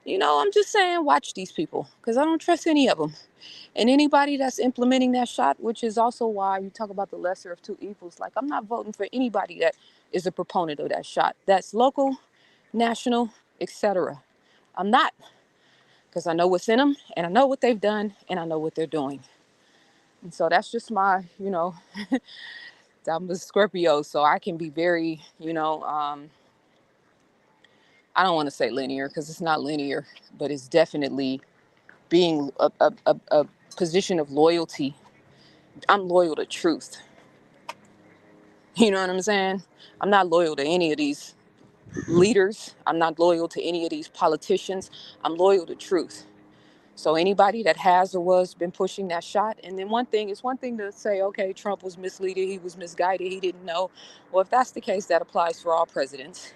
I'm just saying, watch these people because I don't trust any of them. And anybody that's implementing that shot, which is also why you talk about the lesser of two evils, like I'm not voting for anybody that is a proponent of that shot. That's local, national, etc. I'm not, because I know what's in them and I know what they've done and I know what they're doing. And so that's just I'm a Scorpio, so I can be very, I don't want to say linear because it's not linear, but it's definitely being a position of loyalty. I'm loyal to truth. You know what I'm saying? I'm not loyal to any of these leaders. I'm not loyal to any of these politicians. I'm loyal to truth. So anybody that has or was been pushing that shot, and then it's one thing to say, okay, Trump was misleaded, he was misguided, he didn't know. Well, if that's the case, that applies for all presidents,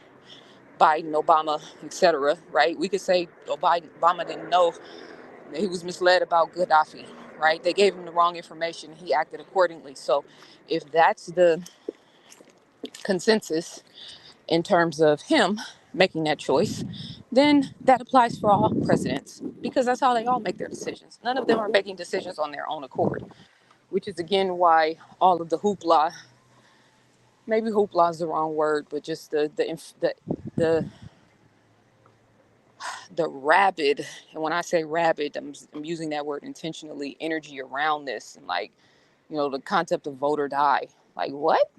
Biden, Obama, etc. Right? We could say Obama didn't know that he was misled about Gaddafi. Right? They gave him the wrong information. He acted accordingly. So if that's the consensus in terms of him making that choice, then that applies for all presidents because that's how they all make their decisions. None of them are making decisions on their own accord, which is again why all of the hoopla, maybe hoopla is the wrong word, but just the rabid, and when I say rabid, I'm using that word intentionally, energy around this, and the concept of vote or die. Like what?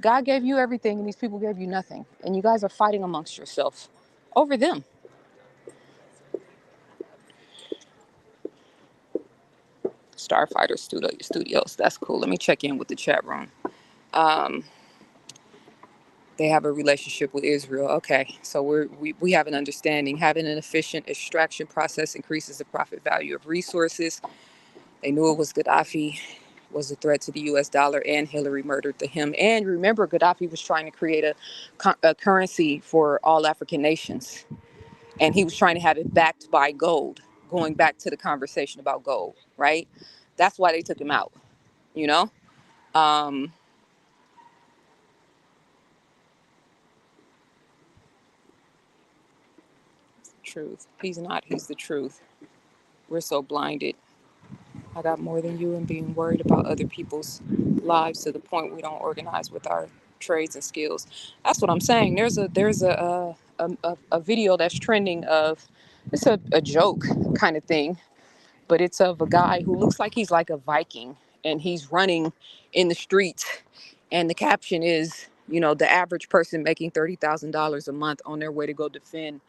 God gave you everything and these people gave you nothing. And you guys are fighting amongst yourself over them. Starfighter Studios. That's cool. Let me check in with the chat room. Um, they have a relationship with Israel. Okay, so we have an understanding. Having an efficient extraction process increases the profit value of resources. They knew it was Gaddafi was a threat to the U.S. dollar, and Hillary murdered him. And remember, Gaddafi was trying to create a currency for all African nations, and he was trying to have it backed by gold. Going back to the conversation about gold, right? That's why they took him out. You know. Um, Truth. He's not. He's the truth. We're so blinded. I got more than you and being worried about other people's lives to the point we don't organize with our trades and skills. That's what I'm saying. There's a video that's trending of it's a joke kind of thing, but it's of a guy who looks like he's like a Viking and he's running in the streets, and the caption is, the average person making $30,000 a month on their way to go defend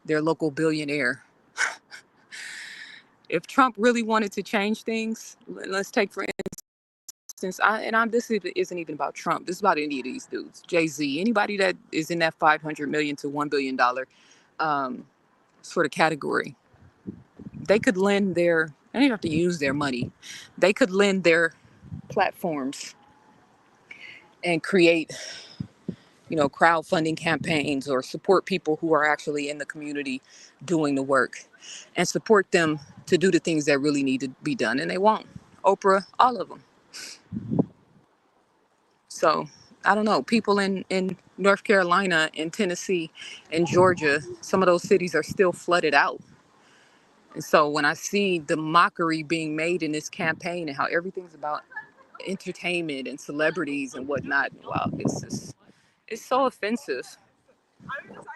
their local billionaire. If Trump really wanted to change things, let's take for instance, this isn't even about Trump. This is about any of these dudes, Jay-Z, anybody that is in that 500 million to $1 billion sort of category. They could lend they don't even have to use their money. They could lend their platforms and create, crowdfunding campaigns or support people who are actually in the community doing the work and support them to do the things that really need to be done. And they won't. Oprah, all of them. So I don't know. People in North Carolina, in Tennessee, in Georgia, some of those cities are still flooded out. And so when I see the mockery being made in this campaign and how everything's about entertainment and celebrities and whatnot, wow, it's so offensive.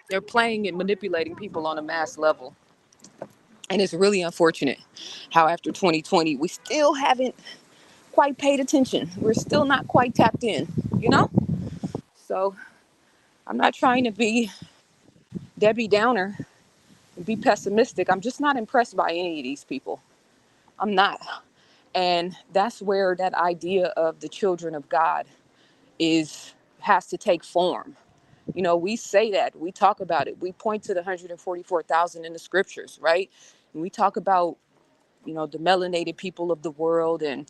They're playing and manipulating people on a mass level. And it's really unfortunate how after 2020, we still haven't quite paid attention. We're still not quite tapped in, you know? So I'm not trying to be Debbie Downer and be pessimistic. I'm just not impressed by any of these people. I'm not. And that's where that idea of the children of God has to take form. We say that, we talk about it. We point to the 144,000 in the scriptures, right? And we talk about, the melanated people of the world and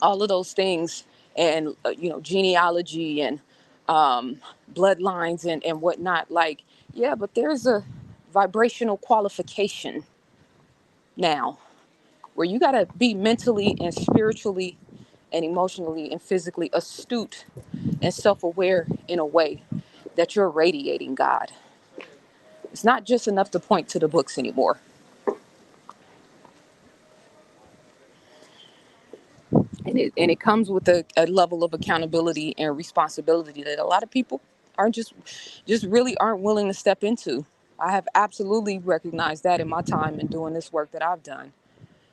all of those things and, genealogy and bloodlines and whatnot. Like, yeah, but there's a vibrational qualification now where you got to be mentally and spiritually and emotionally and physically astute and self-aware in a way that you're radiating God. It's not just enough to point to the books anymore. And it comes with a level of accountability and responsibility that a lot of people aren't just really aren't willing to step into. I have absolutely recognized that in my time in doing this work that I've done,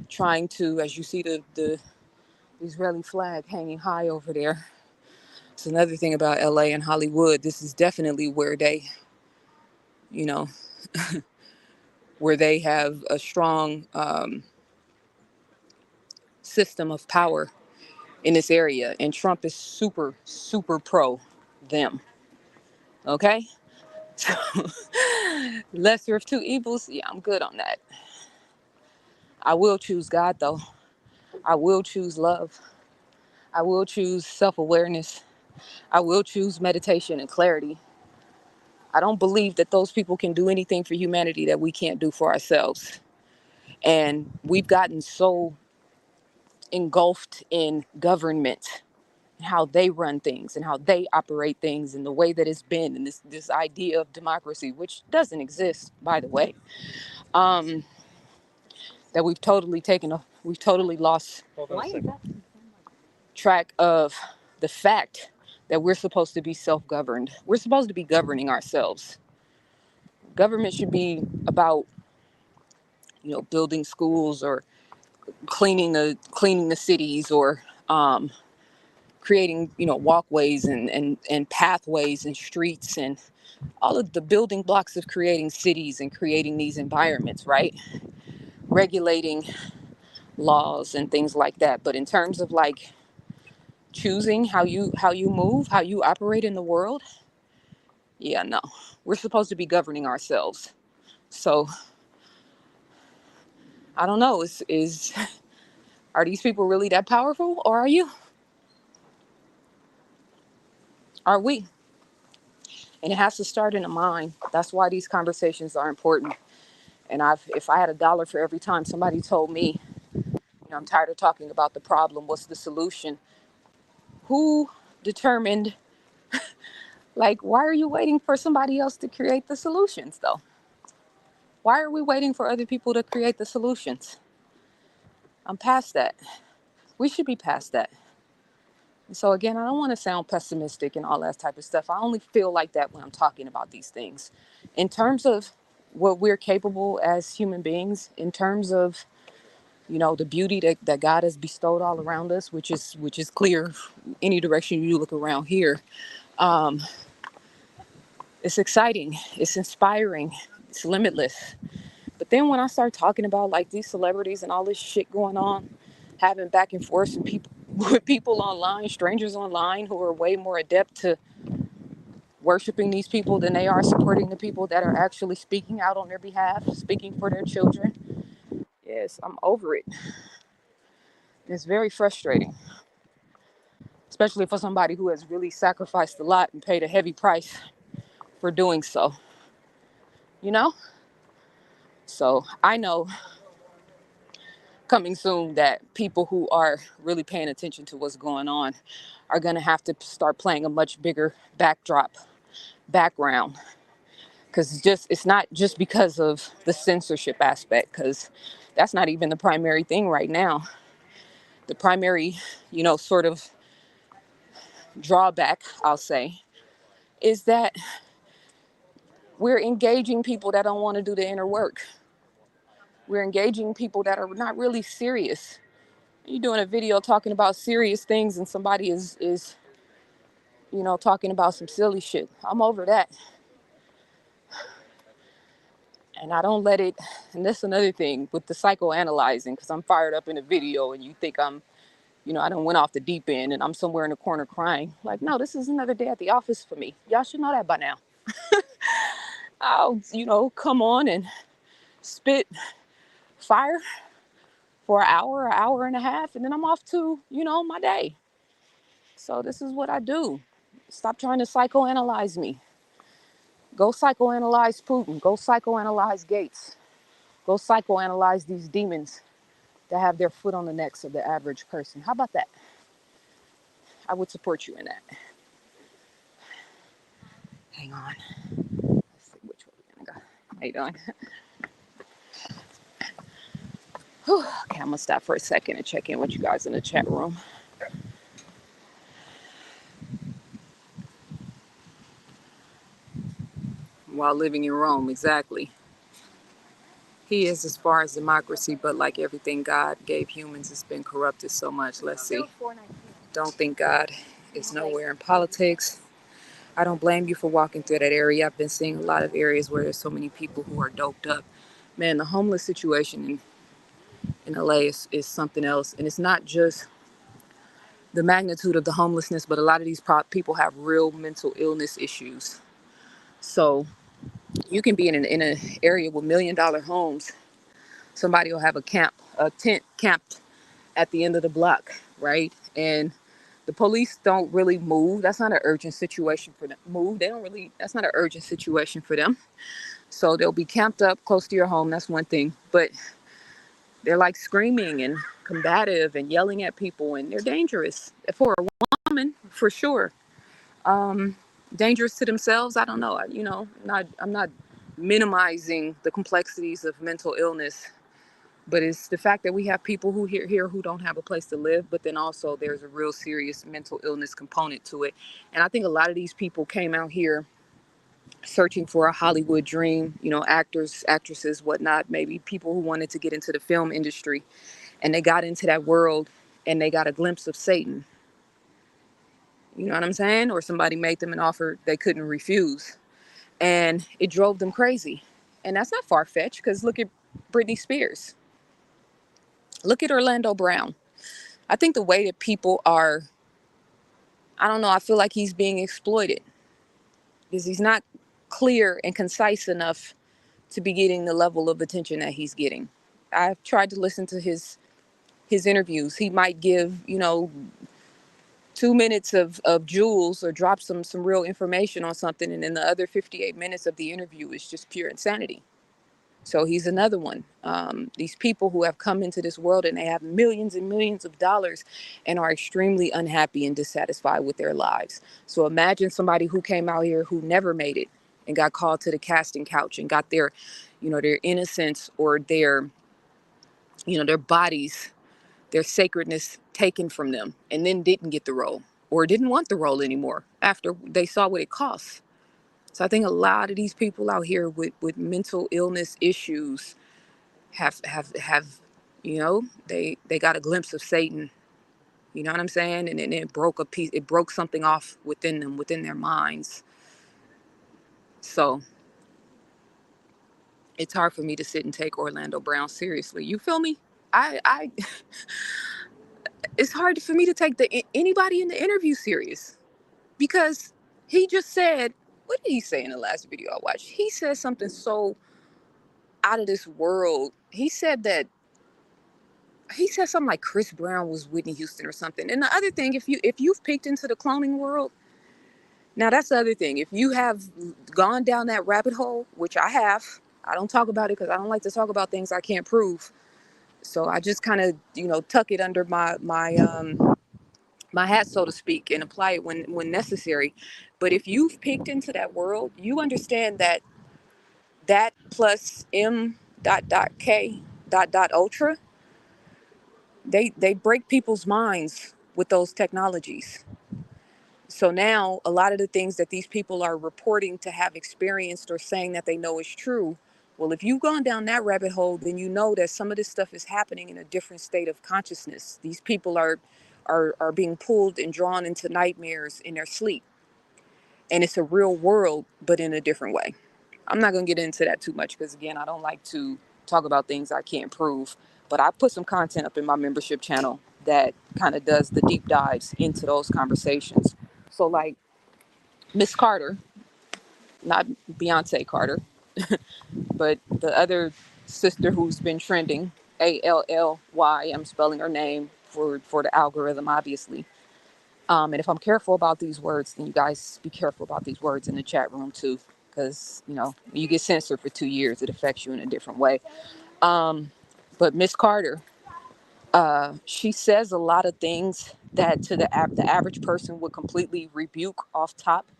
trying to, as you see the Israeli flag hanging high over there. It's another thing about LA and Hollywood. This is definitely where you know, where they have a strong system of power in this area. And Trump is super, super pro them. Okay? So, lesser of two evils. Yeah, I'm good on that. I will choose God, though. I will choose love. I will choose self-awareness. I will choose meditation and clarity. I don't believe that those people can do anything for humanity that we can't do for ourselves. And we've gotten so engulfed in government and how they run things and how they operate things and the way that it's been and this idea of democracy, which doesn't exist, by the way, that we've totally lost track of the fact that we're supposed to be self-governed. We're supposed to be governing ourselves. Government should be about, building schools or cleaning the cities or creating, walkways and pathways and streets and all of the building blocks of creating cities and creating these environments, right? Regulating laws and things like that. But in terms of like choosing how you move, how you operate in the world, yeah, no. We're supposed to be governing ourselves. So I don't know, is are these people really that powerful, or are we? And it has to start in the mind. That's why these conversations are important. And if I had a dollar for every time somebody told me, I'm tired of talking about the problem, what's the solution? Who determined, like, why are you waiting for somebody else to create the solutions, though? Why are we waiting for other people to create the solutions? I'm past that. We should be past that. And so, again, I don't want to sound pessimistic and all that type of stuff. I only feel like that when I'm talking about these things. In terms of what we're capable as human beings, in terms of the beauty that God has bestowed all around us, which is clear any direction you look around here. Um, it's exciting, it's inspiring, it's limitless. But then when I start talking about like these celebrities and all this shit going on, having back and forth and people with people online, strangers online who are way more adept to worshiping these people than they are supporting the people that are actually speaking out on their behalf, speaking for their children. Yes, I'm over it. It's very frustrating, especially for somebody who has really sacrificed a lot and paid a heavy price for doing so, you know? So I know coming soon that people who are really paying attention to what's going on are going to have to start playing a much bigger background, because it's not just because of the censorship aspect, because that's not even the primary thing right now. The primary, sort of drawback, I'll say, is that we're engaging people that don't want to do the inner work. We're engaging people that are not really serious. You're doing a video talking about serious things and somebody is talking about some silly shit. I'm over that. And I don't let it, and that's another thing with the psychoanalyzing, because I'm fired up in a video and you think I done went off the deep end and I'm somewhere in the corner crying. Like, no, this is another day at the office for me. Y'all should know that by now. I'll, come on and spit fire for an hour and a half, and then I'm off to, my day. So this is what I do. Stop trying to psychoanalyze me. Go psychoanalyze Putin. Go psychoanalyze Gates. Go psychoanalyze these demons that have their foot on the necks of the average person. How about that? I would support you in that. Hang on. Let's see which way we're gonna go. How you doing? Whew. Okay, I'm gonna stop for a second and check in with you guys in the chat room. While living in Rome, exactly. He is as far as democracy, but like everything God gave humans, it's been corrupted so much. Let's see. Don't think God is nowhere in politics. I don't blame you for walking through that area. I've been seeing a lot of areas where there's so many people who are doped up. Man, the homeless situation in LA is something else. And it's not just the magnitude of the homelessness, but a lot of these people have real mental illness issues. So you can be in an area with $1 million homes. Somebody will have a tent camped at the end of the block, right? And the police don't really move. That's not an urgent situation for them. That's not an urgent situation for them. So they'll be camped up close to your home. That's one thing. But they're like screaming and combative and yelling at people, and they're dangerous for a woman, for sure. Dangerous to themselves. I don't know. I'm not minimizing the complexities of mental illness, but it's the fact that we have people who here who don't have a place to live, but then also there's a real serious mental illness component to it. And I think a lot of these people came out here searching for a Hollywood dream, actors, actresses, whatnot, maybe people who wanted to get into the film industry, and they got into that world and they got a glimpse of Satan. You know what I'm saying? Or somebody made them an offer they couldn't refuse. And it drove them crazy. And that's not far-fetched, because look at Britney Spears. Look at Orlando Brown. I think the way that people are, I don't know, I feel like he's being exploited because he's not clear and concise enough to be getting the level of attention that he's getting. I've tried to listen to his interviews. He might give, 2 minutes of jewels or drop some real information on something, and then the other 58 minutes of the interview is just pure insanity. So he's another one. These people who have come into this world and they have millions and millions of dollars and are extremely unhappy and dissatisfied with their lives. So imagine somebody who came out here who never made it and got called to the casting couch and got their innocence or their bodies, their sacredness taken from them, and then didn't get the role or didn't want the role anymore after they saw what it costs. So I think a lot of these people out here with mental illness issues have they got a glimpse of Satan. You know what I'm saying? And then it broke something off within them, within their minds. So it's hard for me to sit and take Orlando Brown seriously. You feel me? I it's hard for me to take anybody in the interview serious, because he just said, what did he say in the last video I watched? He said something so out of this world. He said something like Chris Brown was Whitney Houston or something. And the other thing, if you've peeked into the cloning world, now that's the other thing. If you have gone down that rabbit hole, which I have, I don't talk about it because I don't like to talk about things I can't prove. So I just kind of, tuck it under my hat, so to speak, and apply it when necessary. But if you've peeked into that world, you understand that plus M dot K dot ultra, they break people's minds with those technologies. So now a lot of the things that these people are reporting to have experienced or saying that they know is true. Well, if you've gone down that rabbit hole, then you know that some of this stuff is happening in a different state of consciousness. These people are being pulled and drawn into nightmares in their sleep. And it's a real world, but in a different way. I'm not going to get into that too much because, again, I don't like to talk about things I can't prove. But I put some content up in my membership channel that kind of does the deep dives into those conversations. So, like Miss Carter, not Beyonce Carter, but the other sister who's been trending, Ally. I'm spelling her name for the algorithm, obviously. And if I'm careful about these words, then you guys be careful about these words in the chat room too, because you get censored for 2 years, it affects you in a different way. But Miss Carter, she says a lot of things that to the average person would completely rebuke off top.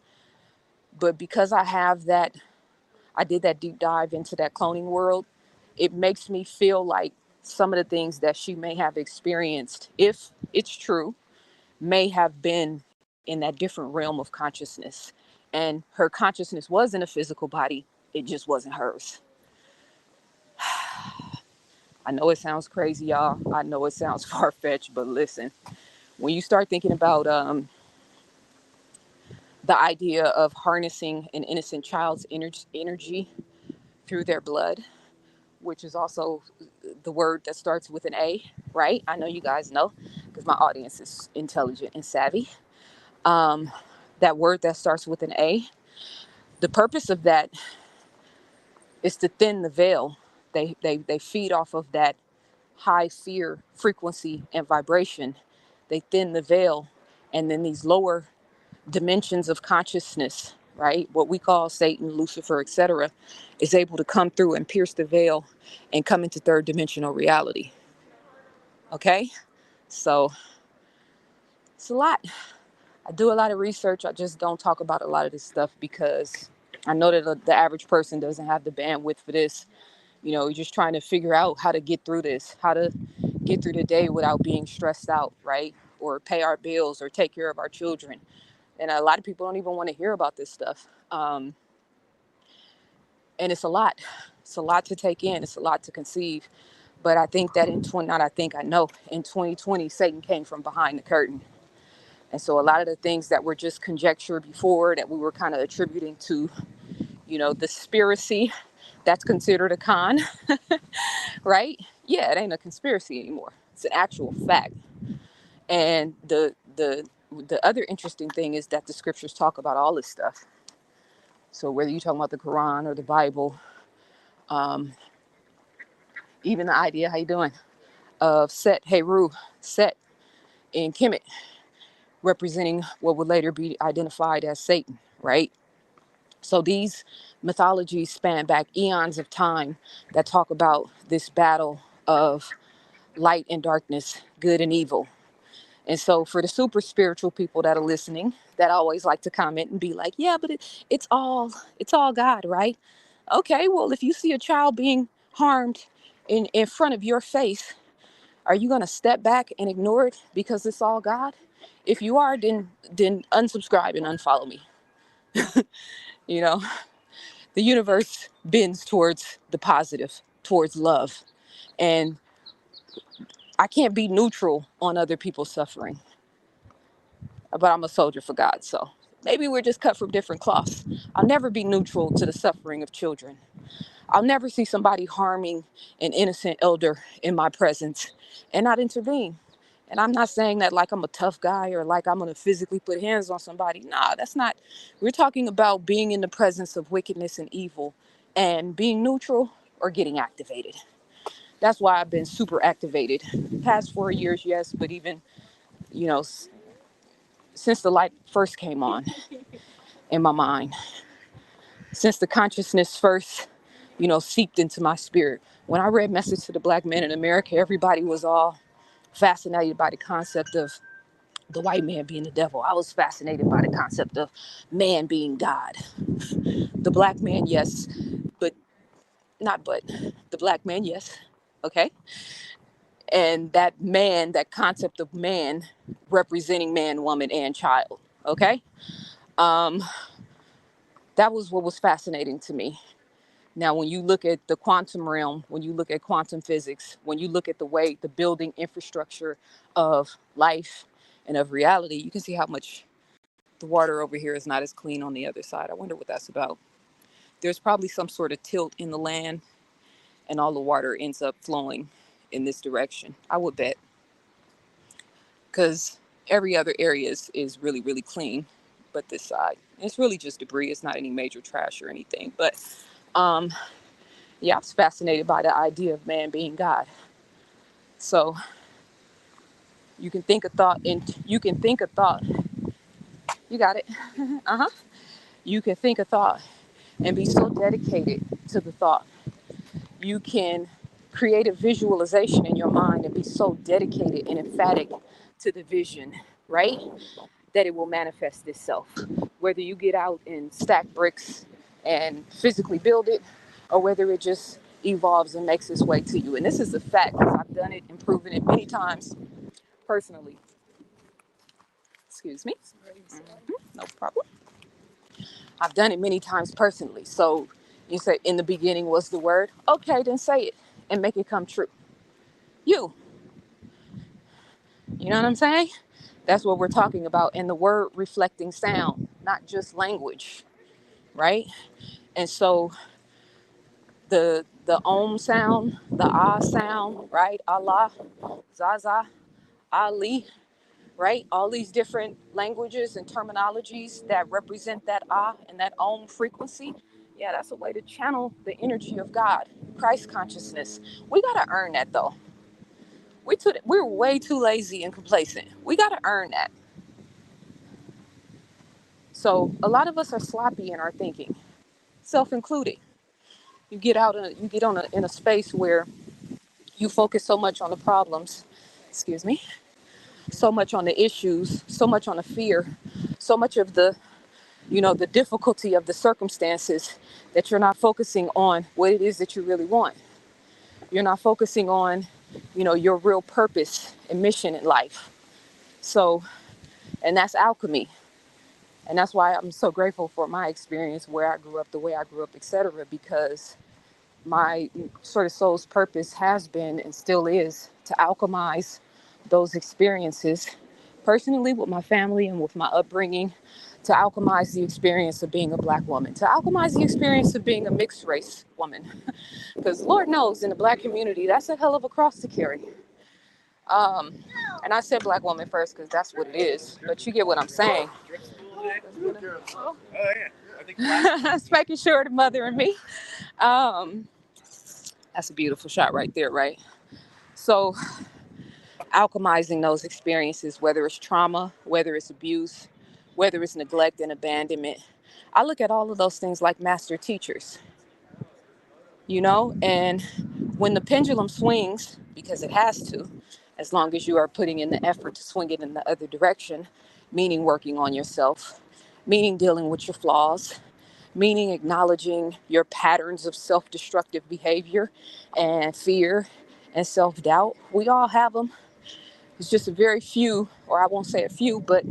But because I did that deep dive into that cloning world, it makes me feel like some of the things that she may have experienced, if it's true, may have been in that different realm of consciousness. And her consciousness was in a physical body, it just wasn't hers. I know it sounds crazy, y'all. I know it sounds far-fetched, but listen, when you start thinking about the idea of harnessing an innocent child's energy through their blood, which is also the word that starts with an A, right? I know you guys know because my audience is intelligent and savvy. Um, that word that starts with an A, the purpose of that is to thin the veil. They feed off of that high fear frequency and vibration. They thin the veil, and then these lower dimensions of consciousness, right, what we call Satan, Lucifer, etc., is able to come through and pierce the veil and come into third dimensional reality. Okay, so it's a lot. I do a lot of research. I just don't talk about a lot of this stuff because I know that the average person doesn't have the bandwidth for this. You're just trying to figure out how to get through this, how to get through the day without being stressed out, right? Or pay our bills or take care of our children. And a lot of people don't even want to hear about this stuff. And it's a lot. It's a lot to take in. It's a lot to conceive. But I think that not I think, I know, in 2020, Satan came from behind the curtain. And so a lot of the things that were just conjecture before that we were kind of attributing to, the conspiracy, that's considered a con, right? Yeah, it ain't a conspiracy anymore. It's an actual fact. And the other interesting thing is that the scriptures talk about all this stuff. So whether you're talking about the Quran or the Bible, um, even the idea, how you doing, of Set, Heru, Set in Kemet, representing what would later be identified as Satan, right? So these mythologies span back eons of time that talk about this battle of light and darkness, good and evil. And so for the super spiritual people that are listening, that always like to comment and be like, yeah, but it's all God, right? Okay, well, if you see a child being harmed in front of your face, are you going to step back and ignore it because it's all God? If you are, then unsubscribe and unfollow me. You know, the universe bends towards the positive, towards love. And I can't be neutral on other people's suffering, but I'm a soldier for God. So maybe we're just cut from different cloths. I'll never be neutral to the suffering of children. I'll never see somebody harming an innocent elder in my presence and not intervene. And I'm not saying that like I'm a tough guy or like I'm going to physically put hands on somebody. Nah, that's not. We're talking about being in the presence of wickedness and evil and being neutral or getting activated. That's why I've been super activated. Past 4 years, yes, but even, you know, since the light first came on in my mind, since the consciousness first, seeped into my spirit. When I read Message to the Black Man in America, everybody was all fascinated by the concept of the white man being the devil. I was fascinated by the concept of man being God. The black man, yes, but not but. The black man, yes. Okay. And that man, that concept of man representing man, woman, and child. Okay. Um, that was what was fascinating to me. Now, when you look at the quantum realm, when you look at quantum physics, when you look at the way the building infrastructure of life and of reality, you can see how much the water over here is not as clean on the other side. I wonder what that's about. There's probably some sort of tilt in the land and all the water ends up flowing in this direction. I would bet. Because every other area is really, really clean, but this side. It's really just debris. It's not any major trash or anything. But um, yeah, I was fascinated by the idea of man being God. So you can think a thought and you can think a thought. You got it. Uh-huh. You can think a thought and be so dedicated to the thought. You can create a visualization in your mind and be so dedicated and emphatic to the vision, right? That it will manifest itself. Whether you get out and stack bricks and physically build it, or whether it just evolves and makes its way to you. And this is a fact because I've done it and proven it many times personally. Excuse me. No problem. I've done it many times personally. So you say in the beginning was the word. Okay, then say it and make it come true. You. You know what I'm saying? That's what we're talking about. And the word reflecting sound, not just language, right? And so the Om sound, the Ah sound, right? Allah, Zaza, Ali, right? All these different languages and terminologies that represent that Ah and that Om frequency. Yeah, that's a way to channel the energy of God, Christ consciousness. We gotta earn that though. We're way too lazy and complacent. We gotta earn that. So a lot of us are sloppy in our thinking, self-included. You get in a space where you focus so much on the problems, excuse me, so much on the issues, so much on the fear, so much of the difficulty of the circumstances that you're not focusing on what it is that you really want. You're not focusing on, your real purpose and mission in life. So, and that's alchemy. And that's why I'm so grateful for my experience where I grew up, the way I grew up, etc. Because my sort of soul's purpose has been and still is to alchemize those experiences personally with my family and with my upbringing, to alchemize the experience of being a black woman, to alchemize the experience of being a mixed race woman. Because Lord knows in the black community, that's a hell of a cross to carry. Um, and I said black woman first because that's what it is, but you get what I'm saying. Just making sure the mother and me. Um, that's a beautiful shot right there, right? So, alchemizing those experiences, whether it's trauma, whether it's abuse, whether it's neglect and abandonment, I look at all of those things like master teachers, you know? And when the pendulum swings, because it has to, as long as you are putting in the effort to swing it in the other direction, meaning working on yourself, meaning dealing with your flaws, meaning acknowledging your patterns of self-destructive behavior and fear and self-doubt. We all have them. It's just a very few, or I won't say a few, but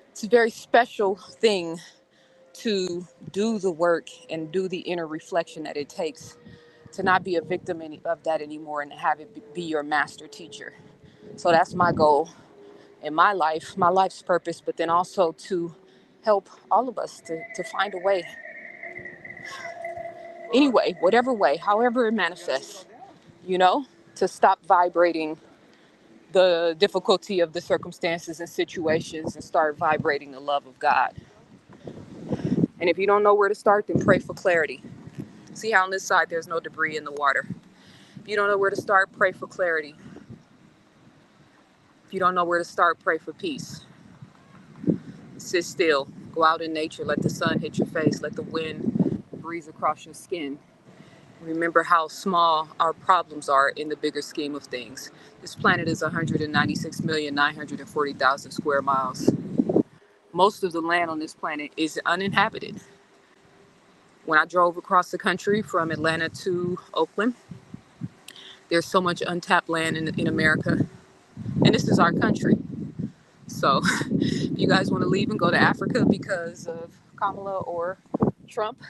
it's a very special thing to do the work and do the inner reflection that it takes to not be a victim of that anymore and to have it be your master teacher. So that's my goal in my life, my life's purpose, but then also to help all of us to find a way, anyway, whatever way, however it manifests, you know, to stop vibrating the difficulty of the circumstances and situations and start vibrating the love of God. And if you don't know where to start, then pray for clarity. See how on this side there's no debris in the water. If you don't know where to start, pray for clarity. If you don't know where to start, pray for peace. Sit still. Go out in nature. Let the sun hit your face. Let the wind breeze across your skin. Remember how small our problems are in the bigger scheme of things. This planet is 196,940,000 square miles. Most of the land on this planet is uninhabited. When I drove across the country from Atlanta to Oakland, there's so much untapped land in America. And this is our country. So if you guys want to leave and go to Africa because of Kamala or Trump,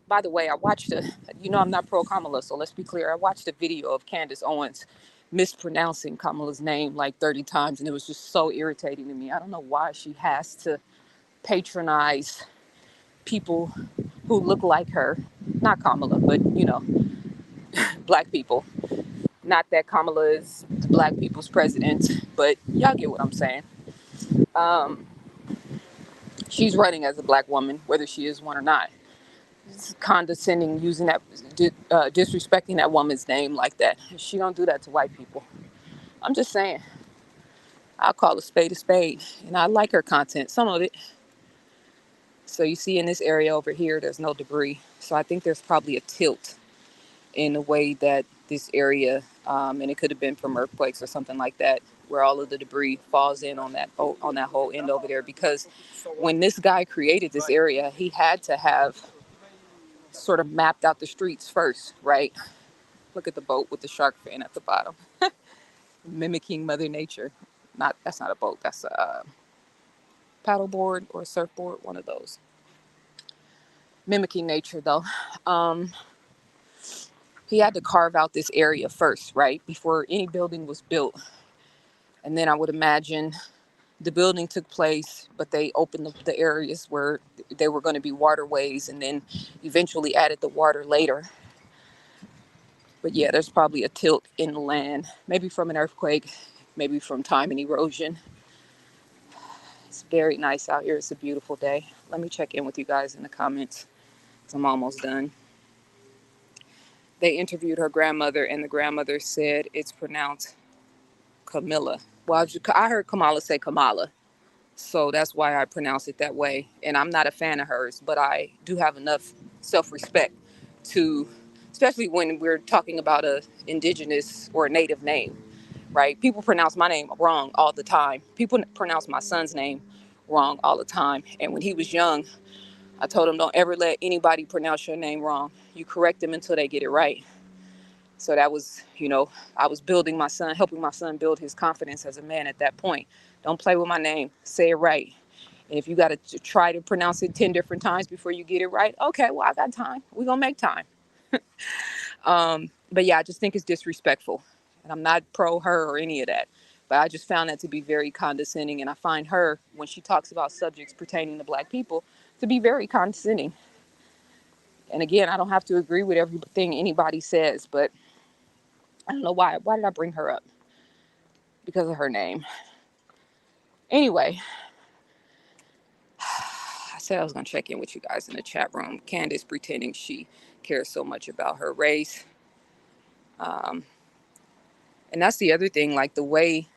by the way, I watched I'm not pro Kamala, so let's be clear. I watched a video of Candace Owens mispronouncing Kamala's name like 30 times, and it was just so irritating to me. I don't know why she has to patronize people who look like her. Not Kamala, but, black people. Not that Kamala is the black people's president, but y'all get what I'm saying. Um, she's running as a black woman, whether she is one or not. It's condescending, using that, disrespecting that woman's name like that. She don't do that to white people. I'm just saying. I'll call a spade, and I like her content, some of it. So you see in this area over here, there's no debris. So I think there's probably a tilt in the way that this area, and it could have been from earthquakes or something like that, where all of the debris falls in on that whole end over there. Because when this guy created this area, he had to have sort of mapped out the streets first, right? Look at the boat with the shark fin at the bottom, mimicking Mother Nature. That's not a boat. That's a paddleboard or a surfboard, one of those. Mimicking nature, though. Um, he had to carve out this area first, right, before any building was built. And then I would imagine the building took place, but they opened the areas where there were going to be waterways, and then eventually added the water later. But yeah, there's probably a tilt in the land, maybe from an earthquake, maybe from time and erosion. It's very nice out here. It's a beautiful day. Let me check in with you guys in the comments. I'm almost done. They interviewed her grandmother, and the grandmother said it's pronounced Camilla. Well, I heard Kamala say Kamala, so that's why I pronounce it that way. And I'm not a fan of hers, but I do have enough self-respect to, especially when we're talking about a indigenous or a native name, right? People pronounce my name wrong all the time. People pronounce my son's name wrong all the time. And when he was young, I told him, don't ever let anybody pronounce your name wrong. You correct them until they get it right. So that was, I was building my son, helping my son build his confidence as a man at that point. Don't play with my name. Say it right. And if you got to try to pronounce it 10 different times before you get it right, okay, well, I got time. We're going to make time. But yeah, I just think it's disrespectful. And I'm not pro her or any of that. But I just found that to be very condescending. And I find her, when she talks about subjects pertaining to Black people, to be very condescending. And again, I don't have to agree with everything anybody says, but I don't know why. Why did I bring her up? Because of her name. Anyway, I said I was going to check in with you guys in the chat room. Candace pretending she cares so much about her race. And that's the other thing, like the way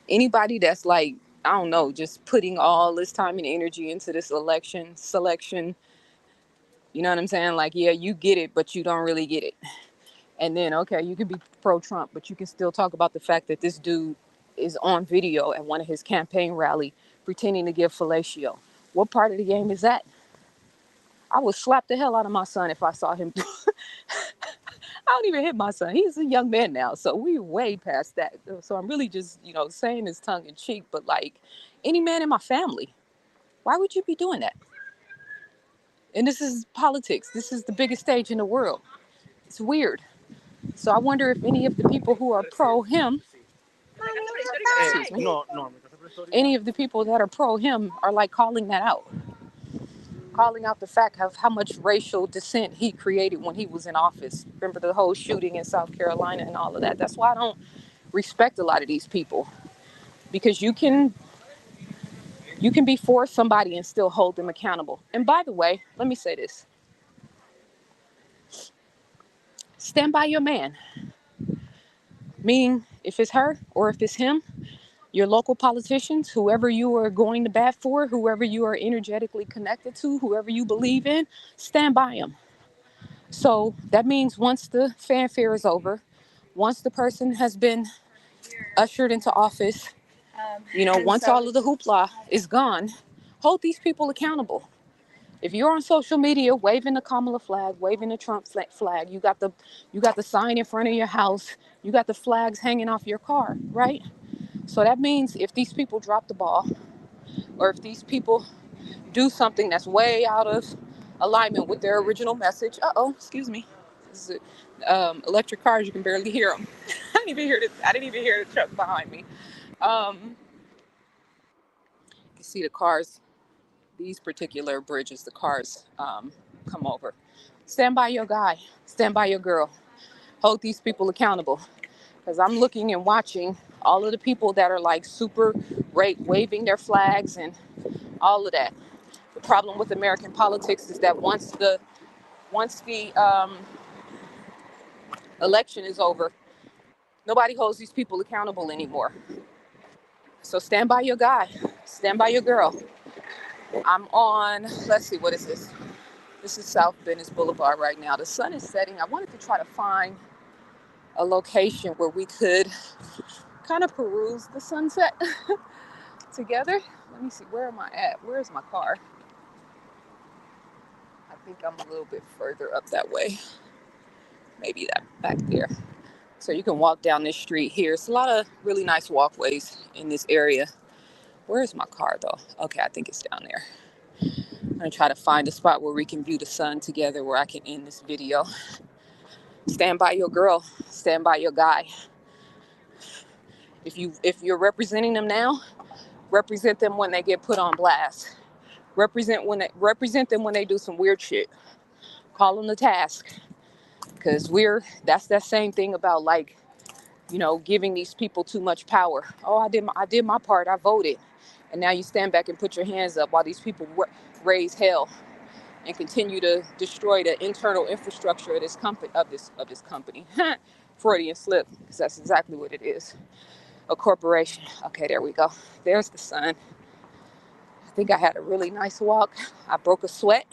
anybody that's like, I don't know, just putting all this time and energy into this election selection, you know what I'm saying? Like, yeah, you get it, but you don't really get it. And then, okay, you can be pro-Trump, but you can still talk about the fact that this dude is on video at one of his campaign rally pretending to give fellatio. What part of the game is that? I would slap the hell out of my son if I saw him. I don't even hit my son. He's a young man now, so we're way past that. So I'm really just, saying this tongue in cheek, but like any man in my family, why would you be doing that? And this is politics. This is the biggest stage in the world. It's weird. So I wonder if any of the people who are pro him, excuse me, any of the people that are pro him are like calling that out. Calling out the fact of how much racial dissent he created when he was in office. Remember the whole shooting in South Carolina and all of that. That's why I don't respect a lot of these people, because you can be for somebody and still hold them accountable. And by the way, let me say this. Stand by your man. Meaning, if it's her or if it's him, your local politicians, whoever you are going to bat for, whoever you are energetically connected to, whoever you believe in, stand by them. So that means once the fanfare is over, once the person has been ushered into office, once all of the hoopla is gone, hold these people accountable. If you're on social media waving the Kamala flag, waving the Trump flag, you got the sign in front of your house, you got the flags hanging off your car, right? So that means if these people drop the ball, or if these people do something that's way out of alignment with their original message, excuse me, this is electric cars, you can barely hear them. I didn't even hear the truck behind me. You can see the cars, these particular bridges, the cars come over. Stand by your guy, stand by your girl, hold these people accountable. Because I'm looking and watching all of the people that are like super waving their flags and all of that. The problem with American politics is that once the election is over, nobody holds these people accountable anymore. So stand by your guy, stand by your girl. I'm on, let's see, what is this? This is South Venice Boulevard right now. The sun is setting. I wanted to try to find a location where we could kind of peruse the sunset together. Let me see, where am I at? Where's my car? I think I'm a little bit further up that way. Maybe that back there. So you can walk down this street here. It's a lot of really nice walkways in this area. Where's my car though? Okay, I think it's down there. I'm gonna try to find a spot where we can view the sun together, where I can end this video. Stand by your girl, stand by your guy. If you're representing them now, represent them when they get put on blast. Represent them when they do some weird shit. Call them to task. Because that's that same thing about like, giving these people too much power. Oh, I did my part. I voted. And now you stand back and put your hands up while these people raise hell and continue to destroy the internal infrastructure of this company. Freudian slip, because that's exactly what it is. A corporation. Okay, there we go. There's the sun. I think I had a really nice walk. I broke a sweat.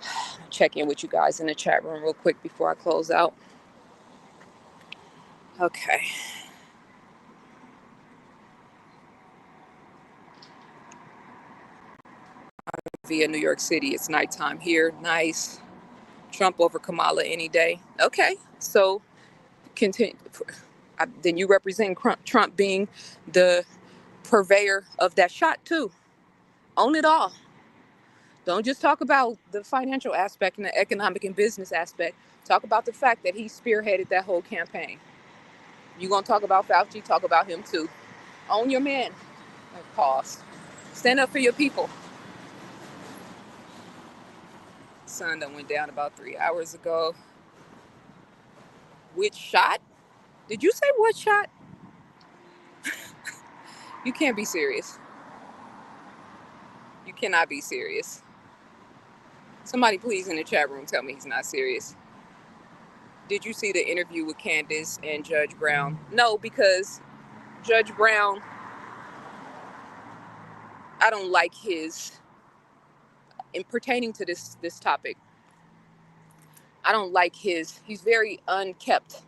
I'll check in with you guys in the chat room real quick before I close out. Okay. Via New York City. It's nighttime here. Nice. Trump over Kamala any day. Okay. So continue. Then you represent Trump being the purveyor of that shot too. Own it all. Don't just talk about the financial aspect and the economic and business aspect. Talk about the fact that he spearheaded that whole campaign. You gonna talk about Fauci? Talk about him too. Own your man. Pause. Stand up for your people. Sun that went down about 3 hours ago. Which shot? Did you say what shot? You can't be serious. You cannot be serious. Somebody please in the chat room tell me he's not serious. Did you see the interview with Candace and Judge Brown? No, because Judge Brown, I don't like his, in pertaining to this topic, I don't like he's very unkept.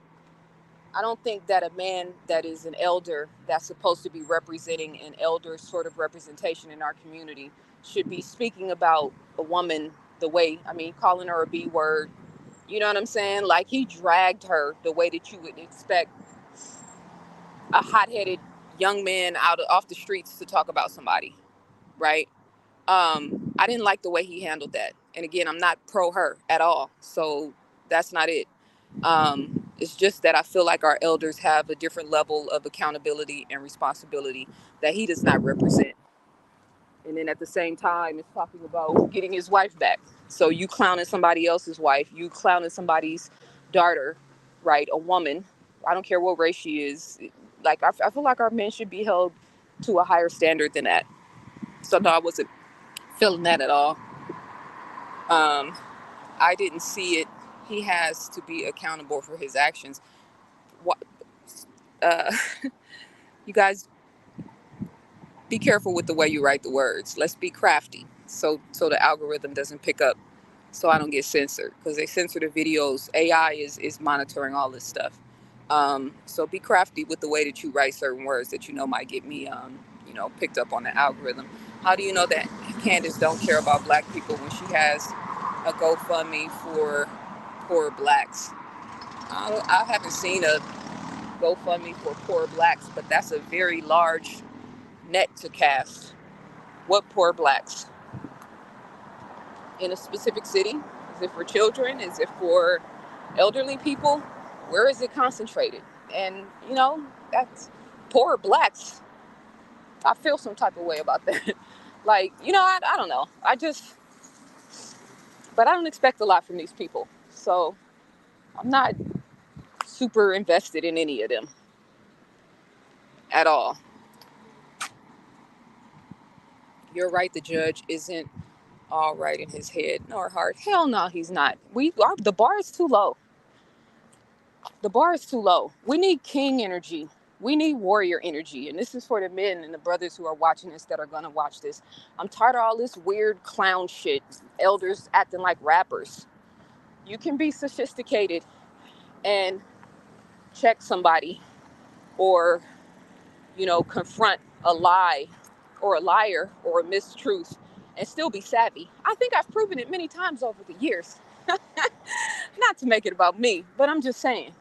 I don't think that a man that is an elder that's supposed to be representing an elder sort of representation in our community should be speaking about a woman the way, I mean, calling her a B word. You know what I'm saying? Like, he dragged her the way that you would expect a hot-headed young man off the streets to talk about somebody, right? I didn't like the way he handled that. And again, I'm not pro her at all. So that's not it. It's just that I feel like our elders have a different level of accountability and responsibility that he does not represent. And then at the same time, it's talking about getting his wife back. So you clowning somebody else's wife, you clowning somebody's daughter, right? A woman. I don't care what race she is. Like, I feel like our men should be held to a higher standard than that. So no, I wasn't feeling that at all. I didn't see it. He has to be accountable for his actions. What? Uh, you guys, be careful with the way you write the words. Let's be crafty, so the algorithm doesn't pick up, so I don't get censored, because they censor the videos. AI is monitoring all this stuff. So be crafty with the way that you write certain words that you know might get me, picked up on the algorithm. How do you know that Candace don't care about Black people when she has a GoFundMe for poor Blacks? I haven't seen a GoFundMe for poor Blacks, but that's a very large net to cast. What poor Blacks? In a specific city? Is it for children? Is it for elderly people? Where is it concentrated? And, that's poor Blacks. I feel some type of way about that. Like, I don't know. But I don't expect a lot from these people. So I'm not super invested in any of them at all. You're right, the judge isn't all right in his head nor heart. Hell no, he's not. The bar is too low. The bar is too low. We need king energy. We need warrior energy. And this is for the men and the brothers who are watching this, that are going to watch this. I'm tired of all this weird clown shit. Elders acting like rappers. You can be sophisticated and check somebody, or, confront a lie or a liar or a mistruth and still be savvy. I think I've proven it many times over the years. Not to make it about me, but I'm just saying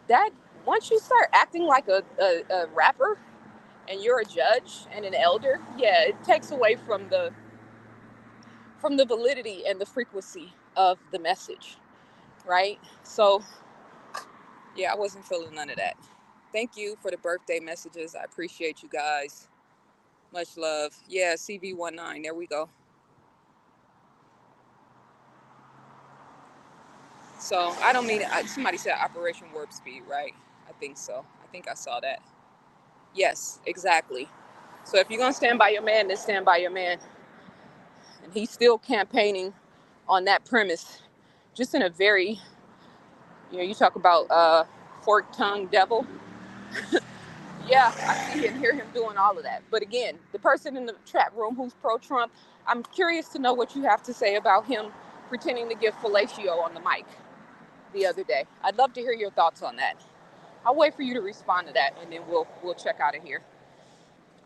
that once you start acting like a rapper and you're a judge and an elder, yeah, it takes away from the validity and the frequency of the message, right? So yeah, I wasn't feeling none of that. Thank you for the birthday messages. I appreciate you guys. Much love. Yeah, CV19. There we go. So I don't mean, somebody said Operation Warp Speed, right? I think so. I think I saw that. Yes, exactly. So if you're going to stand by your man, then stand by your man. And he's still campaigning on that premise, just in a very, you talk about fork-tongued devil. Yeah, I see and hear him doing all of that. But again, the person in the chat room who's pro-Trump, I'm curious to know what you have to say about him pretending to give fellatio on the mic the other day. I'd love to hear your thoughts on that. I'll wait for you to respond to that, and then we'll check out of here.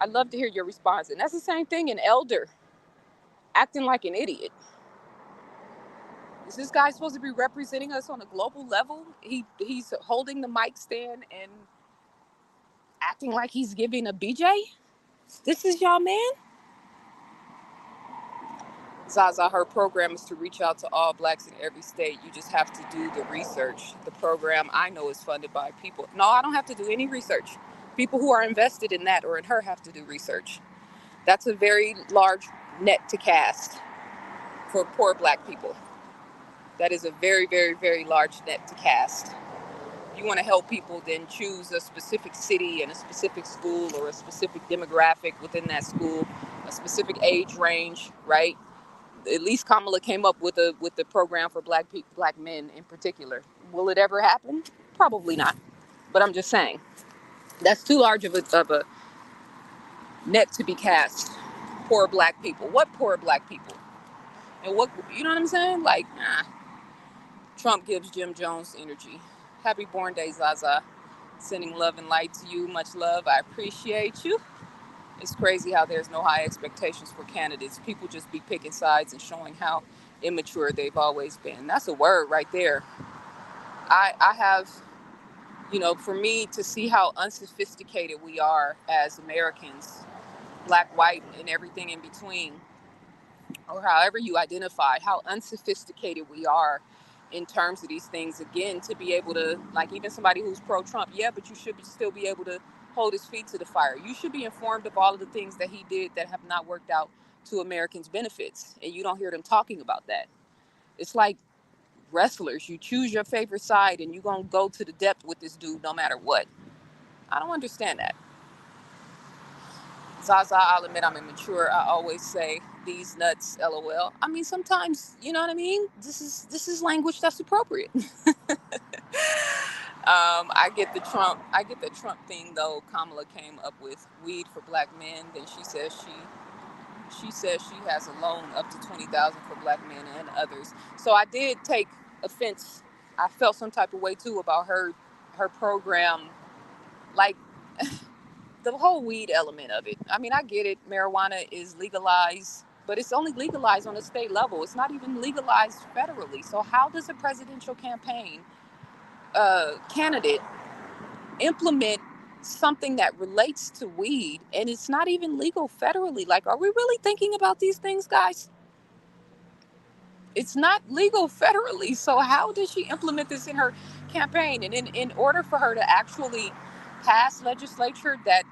I'd love to hear your response. And that's the same thing in elder, acting like an idiot. Is this guy supposed to be representing us on a global level? He's holding the mic stand and acting like he's giving a BJ? This is y'all man? Zaza, her program is to reach out to all blacks in every state. You just have to do the research. The program I know is funded by people. No, I don't have to do any research. People who are invested in that or in her have to do research. That's a very large net to cast for poor black people. That is a very, very, very large net to cast. You want to help people, then choose a specific city and a specific school or a specific demographic within that school, a specific age range, right? At least Kamala came up with the program for black men in particular. Will it ever happen? Probably not. But I'm just saying that's too large of a net to be cast. Poor black people. What poor black people? And what, you know what I'm saying? Like, nah. Trump gives Jim Jones energy. Happy born day, Zaza. Sending love and light to you. Much love. I appreciate you. It's crazy how there's no high expectations for candidates. People just be picking sides and showing how immature they've always been. That's a word right there. I have, for me to see how unsophisticated we are as Americans, black, white, and everything in between, or however you identify, how unsophisticated we are in terms of these things. Again, to be able to, like, even somebody who's pro-Trump, yeah, but you should still be able to hold his feet to the fire. You should be informed of all of the things that he did that have not worked out to Americans' benefits, and you don't hear them talking about that. It's like wrestlers. You choose your favorite side, and you're going to go to the depth with this dude no matter what. I don't understand that. Zaza, I'll admit I'm immature. I always say these nuts, LOL. I mean, sometimes, you know what I mean? This is language that's appropriate. I get the Trump thing though. Kamala came up with weed for black men. Then she says she has a loan up to $20,000 for black men and others. So I did take offense. I felt some type of way too about her program, like the whole weed element of it. I mean, I get it. Marijuana is legalized, but it's only legalized on a state level. It's not even legalized federally. So how does a presidential campaign candidate implement something that relates to weed and it's not even legal federally? Like, are we really thinking about these things, guys? It's not legal federally. So how does she implement this in her campaign? And in order for her to actually pass legislature that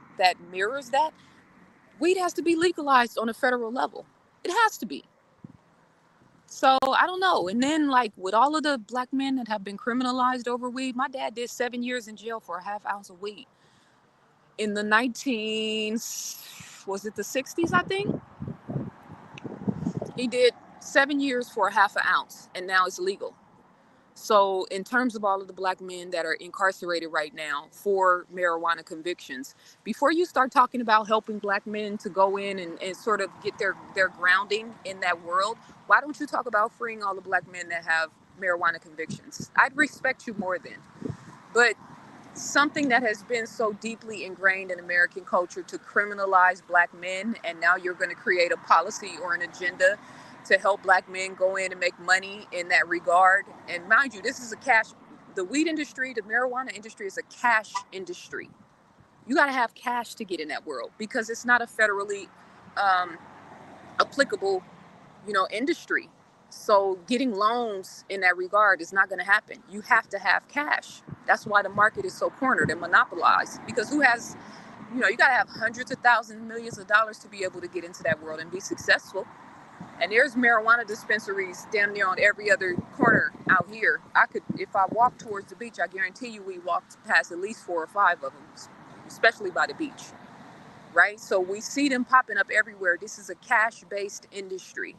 mirrors that, weed has to be legalized on a federal level. It has to be. So I don't know. And then, like, with all of the black men that have been criminalized over weed, my dad did 7 years in jail for a half ounce of weed in the was it the 60s, I think? He did 7 years for a half an ounce, and now it's legal. So in terms of all of the black men that are incarcerated right now for marijuana convictions, before you start talking about helping black men to go in and sort of get their grounding in that world, why don't you talk about freeing all the black men that have marijuana convictions? I'd respect you more then. But something that has been so deeply ingrained in American culture to criminalize black men, and now you're going to create a policy or an agenda to help black men go in and make money in that regard. And mind you, this is the weed industry, the marijuana industry is a cash industry. You got to have cash to get in that world because it's not a federally applicable, industry. So getting loans in that regard is not going to happen. You have to have cash. That's why the market is so cornered and monopolized, because who has, you got to have hundreds of thousands, millions of dollars to be able to get into that world and be successful. And there's marijuana dispensaries damn near on every other corner out here. If I walk towards the beach, I guarantee you we walked past at least 4 or 5 of them, especially by the beach, right? So we see them popping up everywhere. This is a cash-based industry.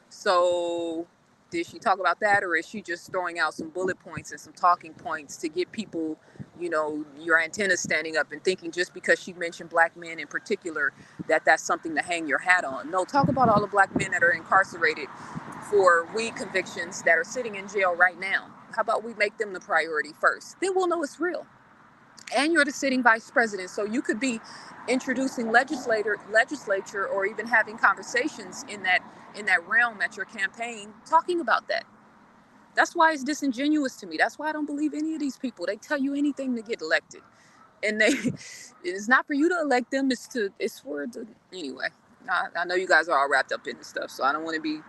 So did she talk about that, or is she just throwing out some bullet points and some talking points to get people, your antennas standing up and thinking just because she mentioned black men in particular, that's something to hang your hat on? No, talk about all the black men that are incarcerated for weed convictions that are sitting in jail right now. How about we make them the priority first? Then we'll know it's real. And you're the sitting vice president, so you could be introducing legislature or even having conversations in that realm at your campaign, talking about that. That's why it's disingenuous to me. That's why I don't believe any of these people. They tell you anything to get elected, and it's not for you to elect them. It's for the anyway. I know you guys are all wrapped up in this stuff, so I don't want to be,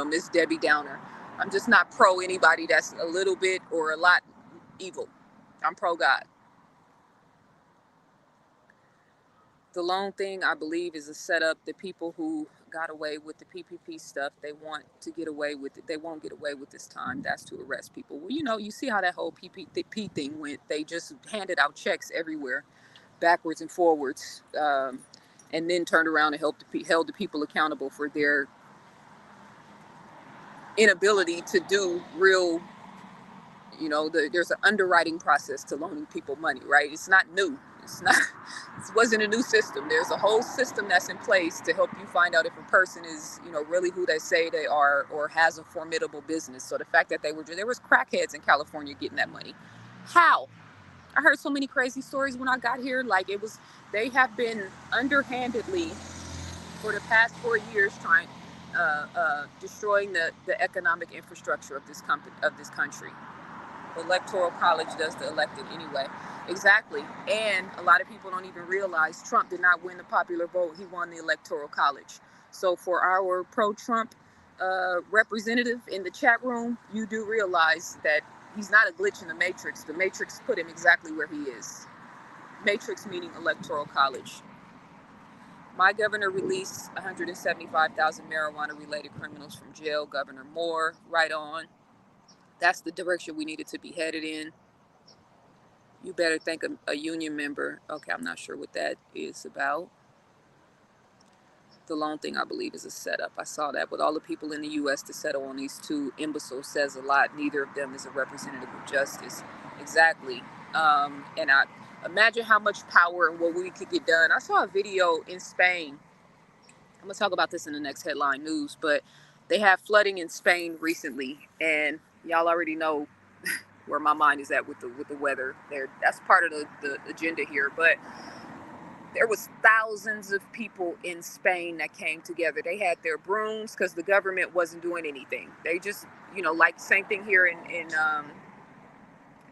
Miss Debbie Downer. I'm just not pro anybody that's a little bit or a lot evil. I'm pro God. The loan thing, I believe, is a setup. The people who got away with the PPP stuff, they want to get away with it. They won't get away with this time. That's to arrest people. Well, you see how that whole PPP thing went. They just handed out checks everywhere, backwards and forwards, and then turned around and held the people accountable for their inability to do real. There's an underwriting process to loaning people money, right? It's not new. It wasn't a new system. There's a whole system that's in place to help you find out if a person is, really who they say they are or has a formidable business. So the fact that there was crackheads in California getting that money. How? I heard so many crazy stories when I got here. Like they have been underhandedly for the past 4 years trying, destroying the economic infrastructure of this country. The Electoral College does the elected anyway. Exactly. And a lot of people don't even realize Trump did not win the popular vote. He won the Electoral College. So for our pro-Trump representative in the chat room, you do realize that he's not a glitch in the Matrix. The Matrix put him exactly where he is. Matrix meaning Electoral College. My governor released 175,000 marijuana-related criminals from jail. Governor Moore, right on. That's the direction we needed to be headed in. You better thank a union member. Okay, I'm not sure what that is about. The loan thing, I believe, is a setup. I saw that with all the people in the U.S. to settle on these two imbeciles says a lot. Neither of them is a representative of justice. Exactly. And I imagine how much power and what we could get done. I saw a video in Spain. I'm going to talk about this in the next headline news, but they had flooding in Spain recently, and y'all already know where my mind is at with the weather there. That's part of the agenda here. But there was thousands of people in Spain that came together. They had their brooms because the government wasn't doing anything. They just, like same thing here in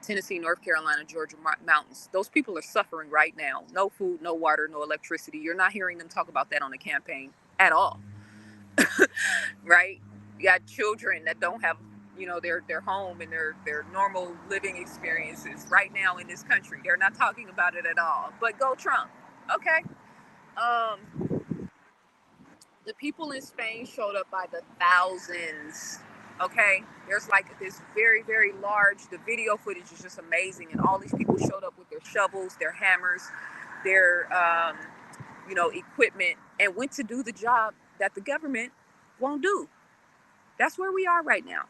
Tennessee, North Carolina, Georgia mountains. Those people are suffering right now. No food, no water, no electricity. You're not hearing them talk about that on the campaign at all. Right? You got children that don't have their home and their normal living experiences right now in this country. They're not talking about it at all. But go Trump. Okay. The people in Spain showed up by the thousands. Okay. There's like this very, very large, the video footage is just amazing. And all these people showed up with their shovels, their hammers, their equipment, and went to do the job that the government won't do. That's where we are right now.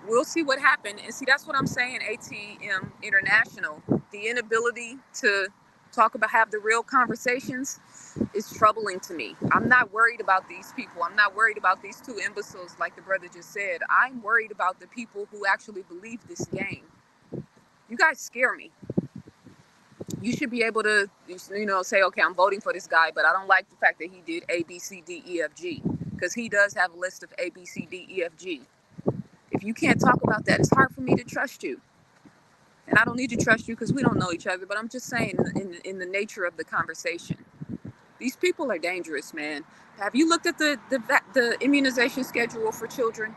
We'll see what happened. And see, that's what I'm saying, ATM International. The inability to have the real conversations is troubling to me. I'm not worried about these people. I'm not worried about these two imbeciles, like the brother just said. I'm worried about the people who actually believe this game. You guys scare me. You should be able to, say, okay, I'm voting for this guy, but I don't like the fact that he did A, B, C, D, E, F, G. Because he does have a list of A, B, C, D, E, F, G. If you can't talk about that, it's hard for me to trust you. And I don't need to trust you because we don't know each other, but I'm just saying in the nature of the conversation. These people are dangerous, man. Have you looked at the immunization schedule for children?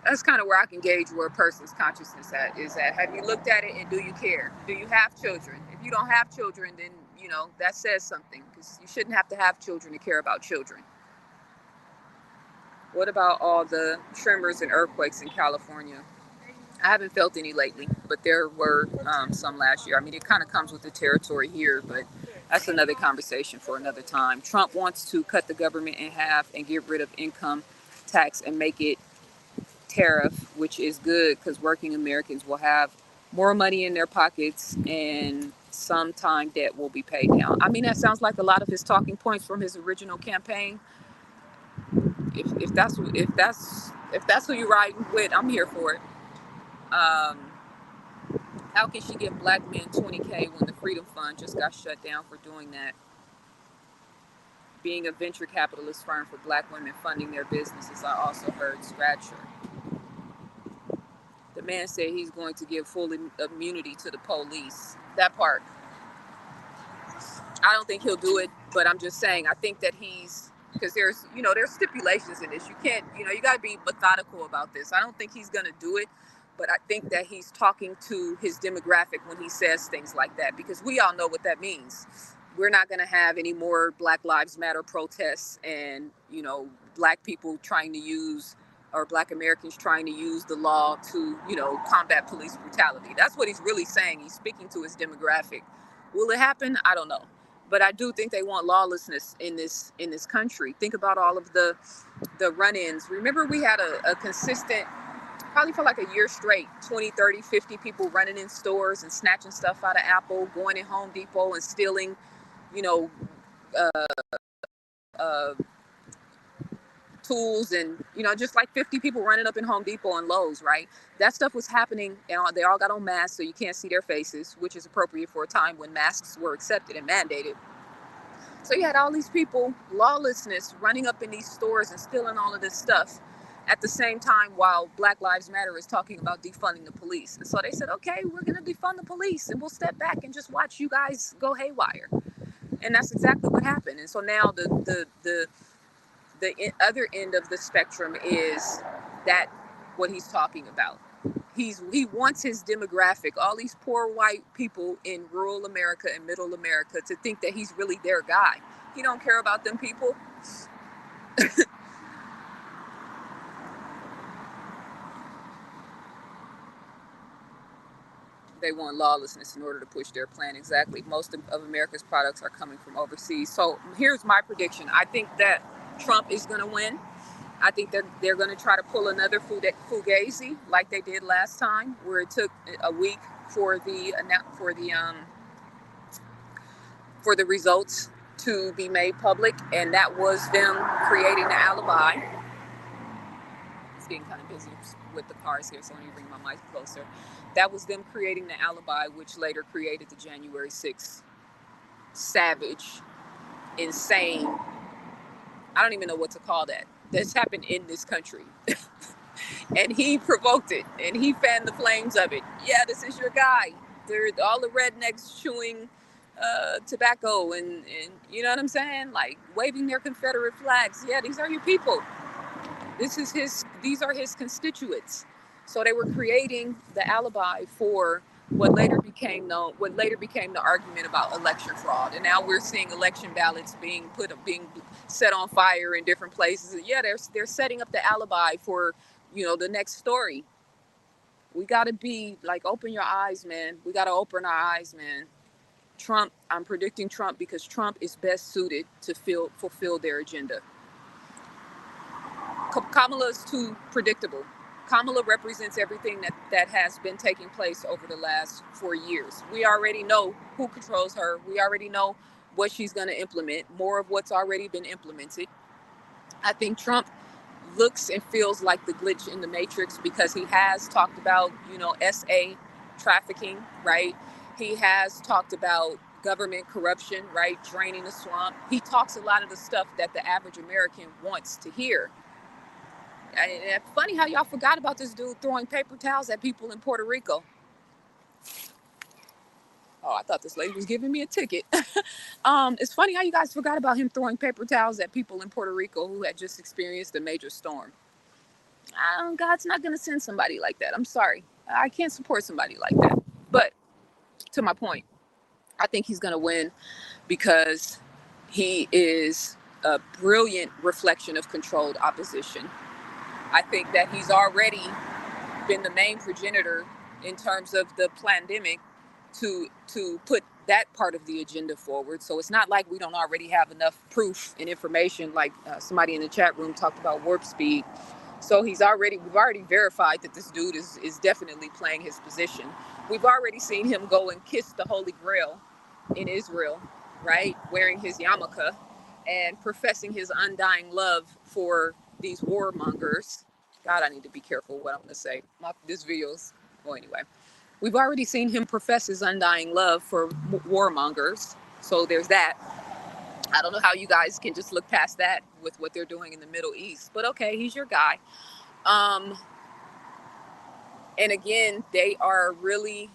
That's kind of where I can gauge where a person's consciousness is at. Have you looked at it and do you care? Do you have children? If you don't have children, then, that says something because you shouldn't have to have children to care about children. What about all the tremors and earthquakes in California? I haven't felt any lately, but there were some last year. I mean, it kind of comes with the territory here, but that's another conversation for another time. Trump wants to cut the government in half and get rid of income tax and make it tariff, which is good because working Americans will have more money in their pockets and sometime debt will be paid down. I mean, that sounds like a lot of his talking points from his original campaign. If that's who you're riding with, I'm here for it. How can she give black men $20K when the Freedom Fund just got shut down for doing that? Being a venture capitalist firm for black women funding their businesses, I also heard Scratcher. The man said he's going to give full immunity to the police. That part. I don't think he'll do it, but I'm just saying, I think that because there's stipulations in this. You can't, you got to be methodical about this. I don't think he's going to do it, but I think that he's talking to his demographic when he says things like that, because we all know what that means. We're not going to have any more Black Lives Matter protests and, Black people trying to use, or Black Americans trying to use the law to, combat police brutality. That's what he's really saying. He's speaking to his demographic. Will it happen? I don't know. But I do think they want lawlessness in this country. Think about all of the run-ins. Remember, we had a consistent, probably for like a year straight, 20, 30, 50 people running in stores and snatching stuff out of Apple, going in Home Depot and stealing, tools, and just like 50 people running up in Home Depot and Lowe's, right? That stuff was happening, and they all got on masks, so you can't see their faces, which is appropriate for a time when masks were accepted and mandated. So you had all these people, lawlessness, running up in these stores and stealing all of this stuff at the same time while Black Lives Matter is talking about defunding the police. And so they said, okay, we're going to defund the police and we'll step back and just watch you guys go haywire. And that's exactly what happened. And so now the other end of the spectrum is that what he's talking about. He wants his demographic, all these poor white people in rural America and middle America, to think that he's really their guy. He don't care about them people. They want lawlessness in order to push their plan. Exactly. Most of America's products are coming from overseas. So here's my prediction. I think that Trump is going to win. I think they're going to try to pull another fugazi like they did last time, where it took a week for the results to be made public, and that was them creating the alibi. It's getting kind of busy with the cars here, so let me bring my mic closer. That was them creating the alibi, which later created the January 6th savage, insane, I don't even know what to call that. That's happened in this country. And he provoked it, and he fanned the flames of it. Yeah, this is your guy. They're all the rednecks chewing tobacco and you know what I'm saying? Like waving their Confederate flags. Yeah, these are your people. These are his constituents. So they were creating the alibi for what later became the argument about election fraud. And now we're seeing election ballots being set on fire in different places. And yeah, they're setting up the alibi for, the next story. We got to be like, open your eyes, man. We got to open our eyes, man. Trump, I'm predicting Trump because Trump is best suited to fulfill their agenda. Kamala's too predictable. Kamala represents everything that has been taking place over the last 4 years. We already know who controls her. We already know what she's going to implement, more of what's already been implemented. I think Trump looks and feels like the glitch in the matrix because he has talked about, SA trafficking, right? He has talked about government corruption, right? Draining the swamp. He talks a lot of the stuff that the average American wants to hear. And it's funny how y'all forgot about this dude throwing paper towels at people in Puerto Rico. Oh, I thought this lady was giving me a ticket. It's funny how you guys forgot about him throwing paper towels at people in Puerto Rico who had just experienced a major storm. God's not going to send somebody like that. I'm sorry. I can't support somebody like that. But to my point, I think he's going to win because he is a brilliant reflection of controlled opposition. I think that he's already been the main progenitor in terms of the pandemic to put that part of the agenda forward. So it's not like we don't already have enough proof and information, like somebody in the chat room talked about warp speed. So we've already verified that this dude is definitely playing his position. We've already seen him go and kiss the Holy Grail in Israel, right? Wearing his yarmulke and professing his undying love for these warmongers. God, I need to be careful what I'm going to say. This video's, well, anyway. We've already seen him profess his undying love for warmongers. So there's that. I don't know how you guys can just look past that with what they're doing in the Middle East. But okay, he's your guy. And again, they are really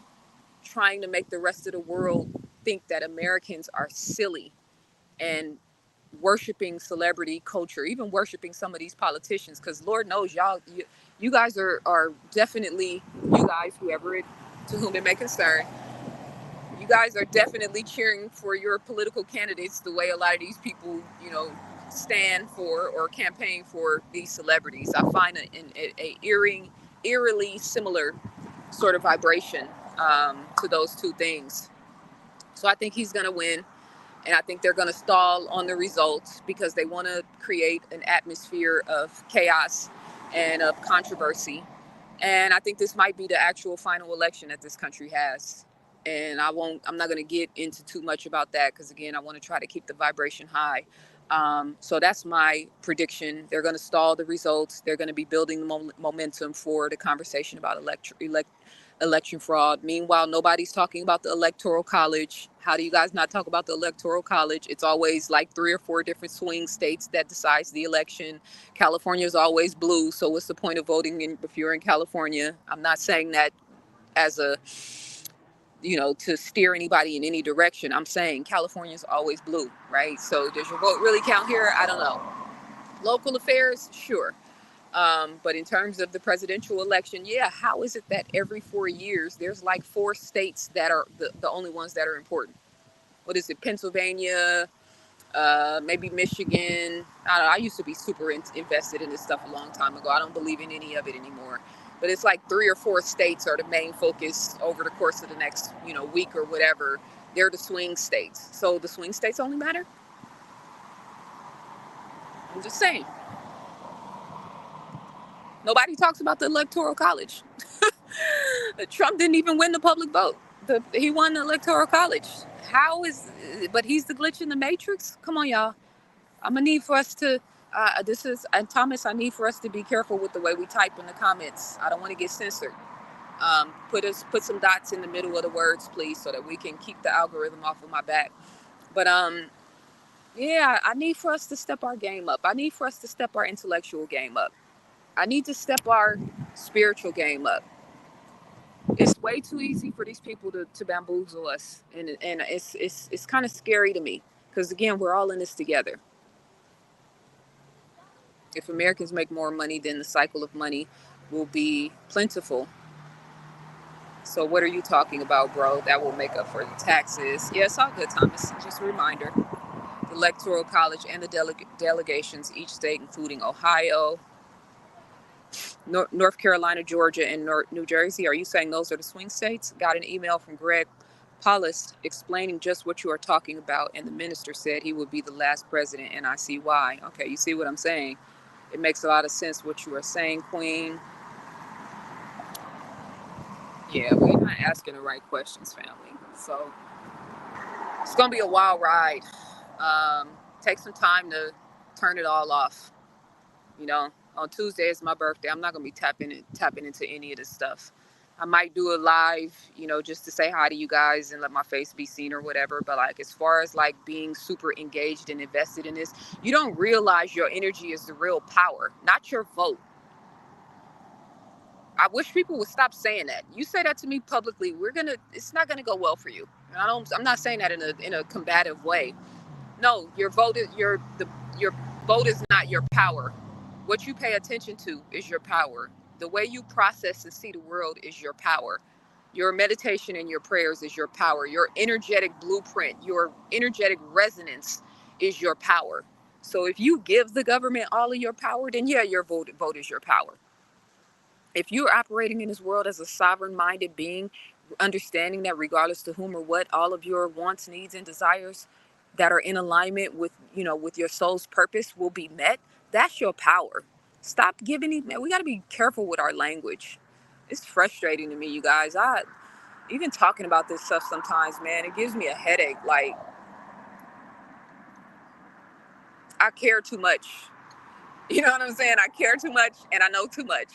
trying to make the rest of the world think that Americans are silly and worshiping celebrity culture, even worshiping some of these politicians, because Lord knows you guys are definitely, you guys, whoever it, to whom it may concern, you guys are definitely cheering for your political candidates the way a lot of these people, stand for or campaign for these celebrities. I find eerily similar sort of vibration to those two things. So I think he's going to win. And I think they're going to stall on the results because they want to create an atmosphere of chaos and of controversy. And I think this might be the actual final election that this country has. And I'm not going to get into too much about that because, again, I want to try to keep the vibration high. So that's my prediction. They're going to stall the results. They're going to be building the momentum for the conversation about election fraud. Meanwhile, nobody's talking about the Electoral College. How do you guys not talk about the Electoral College? It's always like 3 or 4 different swing states that decides the election. California is always blue, so what's the point of voting if you're in California? I'm not saying that as a, to steer anybody in any direction. I'm saying California is always blue, right? So does your vote really count here? I don't know. Local affairs, sure. But in terms of the presidential election, yeah, how is it that every 4 years there's like 4 states that are the only ones that are important? What is it? Pennsylvania, maybe Michigan. I don't know. I used to be super invested in this stuff a long time ago. I don't believe in any of it anymore. But it's like 3 or 4 states are the main focus over the course of the next, week or whatever. They're the swing states. So the swing states only matter? I'm just saying. Nobody talks about the Electoral College. Trump didn't even win the public vote. He won the Electoral College. But he's the glitch in the matrix? Come on, y'all. I'm going to need for us to, and Thomas, I need for us to be careful with the way we type in the comments. I don't want to get censored. Put some dots in the middle of the words, please, so that we can keep the algorithm off of my back. But, yeah, I need for us to step our game up. I need for us to step our intellectual game up. I need to step our spiritual game up. It's way too easy for these people to bamboozle us, and it's kind of scary to me because, again, we're all in this together. If Americans make more money, then the cycle of money will be plentiful. So what are you talking about, bro? That will make up for the taxes. Yeah, it's all good, Thomas. Just a reminder. The Electoral College and the delegations, each state, including Ohio, North Carolina, Georgia, and New Jersey. Are you saying those are the swing states? Got an email from Greg Paulus explaining just what you are talking about, and the minister said he would be the last president, and I see why. Okay, you see what I'm saying? It makes a lot of sense what you are saying, Queen. Yeah, we're not asking the right questions, family. So it's going to be a wild ride. Take some time to turn it all off. On Tuesday is my birthday. I'm not going to be tapping into any of this stuff. I might do a live, just to say hi to you guys and let my face be seen or whatever. But like, as far as like being super engaged and invested in this, you don't realize your energy is the real power, not your vote. I wish people would stop saying that. You say that to me publicly, it's not gonna go well for you. And I'm not saying that in a combative way. No, your vote is not your power. What you pay attention to is your power. The way you process and see the world is your power. Your meditation and your prayers is your power. Your energetic blueprint, your energetic resonance is your power. So if you give the government all of your power, then yeah, your vote is your power. If you're operating in this world as a sovereign-minded being, understanding that regardless to whom or what, all of your wants, needs, and desires that are in alignment with, with your soul's purpose will be met, that's your power. Stop giving it. We got to be careful with our language. It's frustrating to me, you guys. Even talking about this stuff sometimes, man, it gives me a headache. Like, I care too much. You know what I'm saying? I care too much and I know too much.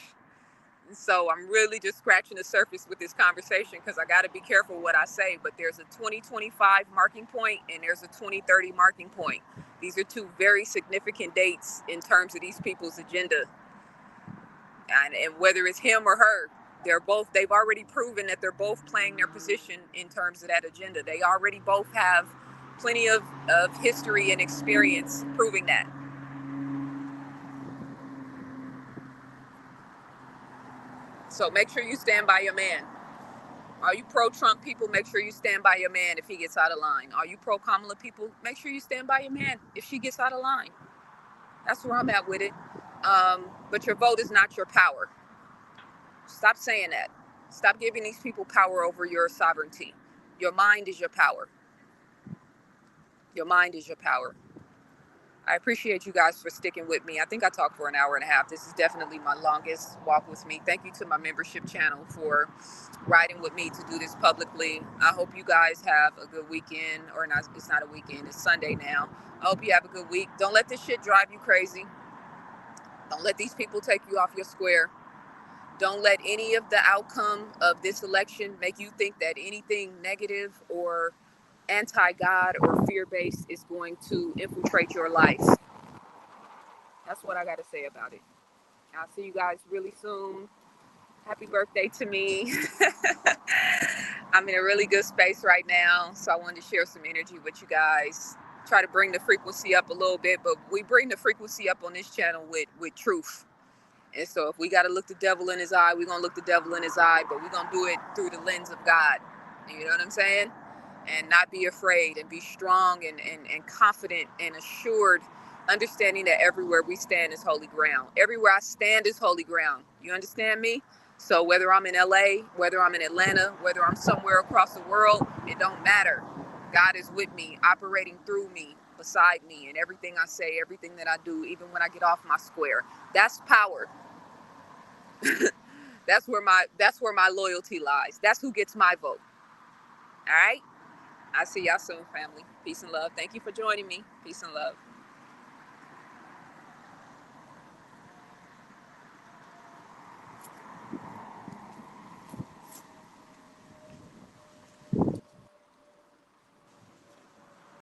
So I'm really just scratching the surface with this conversation because I got to be careful what I say. But there's a 2025 marking point and there's a 2030 marking point. These are two very significant dates in terms of these people's agenda. And whether it's him or her, They've already proven that they're both playing their position in terms of that agenda. They already both have plenty of history and experience proving that. So make sure you stand by your man. All you pro-Trump people, make sure you stand by your man if he gets out of line. All you pro-Kamala people, make sure you stand by your man if she gets out of line. That's where I'm at with it. But your vote is not your power. Stop saying that. Stop giving these people power over your sovereignty. Your mind is your power. Your mind is your power. I appreciate you guys for sticking with me. I think I talked for an hour and a half. This is definitely my longest walk with me. Thank you to my membership channel for riding with me to do this publicly. I hope you guys have a good weekend, or not. It's not a weekend, it's Sunday now. I hope you have a good week. Don't let this shit drive you crazy. Don't let these people take you off your square. Don't let any of the outcome of this election make you think that anything negative or anti-God or fear-based is going to infiltrate your life. That's what I got to say about it. I'll see you guys really soon. Happy birthday to me. I'm in a really good space right now, so I wanted to share some energy with you guys. Try to bring the frequency up a little bit, but we bring the frequency up on this channel with truth. And so if we got to look the devil in his eye, we're going to look the devil in his eye, but we're going to do it through the lens of God. You know what I'm saying? And not be afraid, and be strong and confident and assured, understanding that everywhere we stand is holy ground. Everywhere I stand is holy ground. You understand me? So whether I'm in LA, whether I'm in Atlanta, whether I'm somewhere across the world, it don't matter. God is with me, operating through me, beside me, and everything I say, everything that I do, even when I get off my square. That's power. That's where my loyalty lies. That's who gets my vote. All right? I'll see y'all soon, family. Peace and love. Thank you for joining me. Peace and love.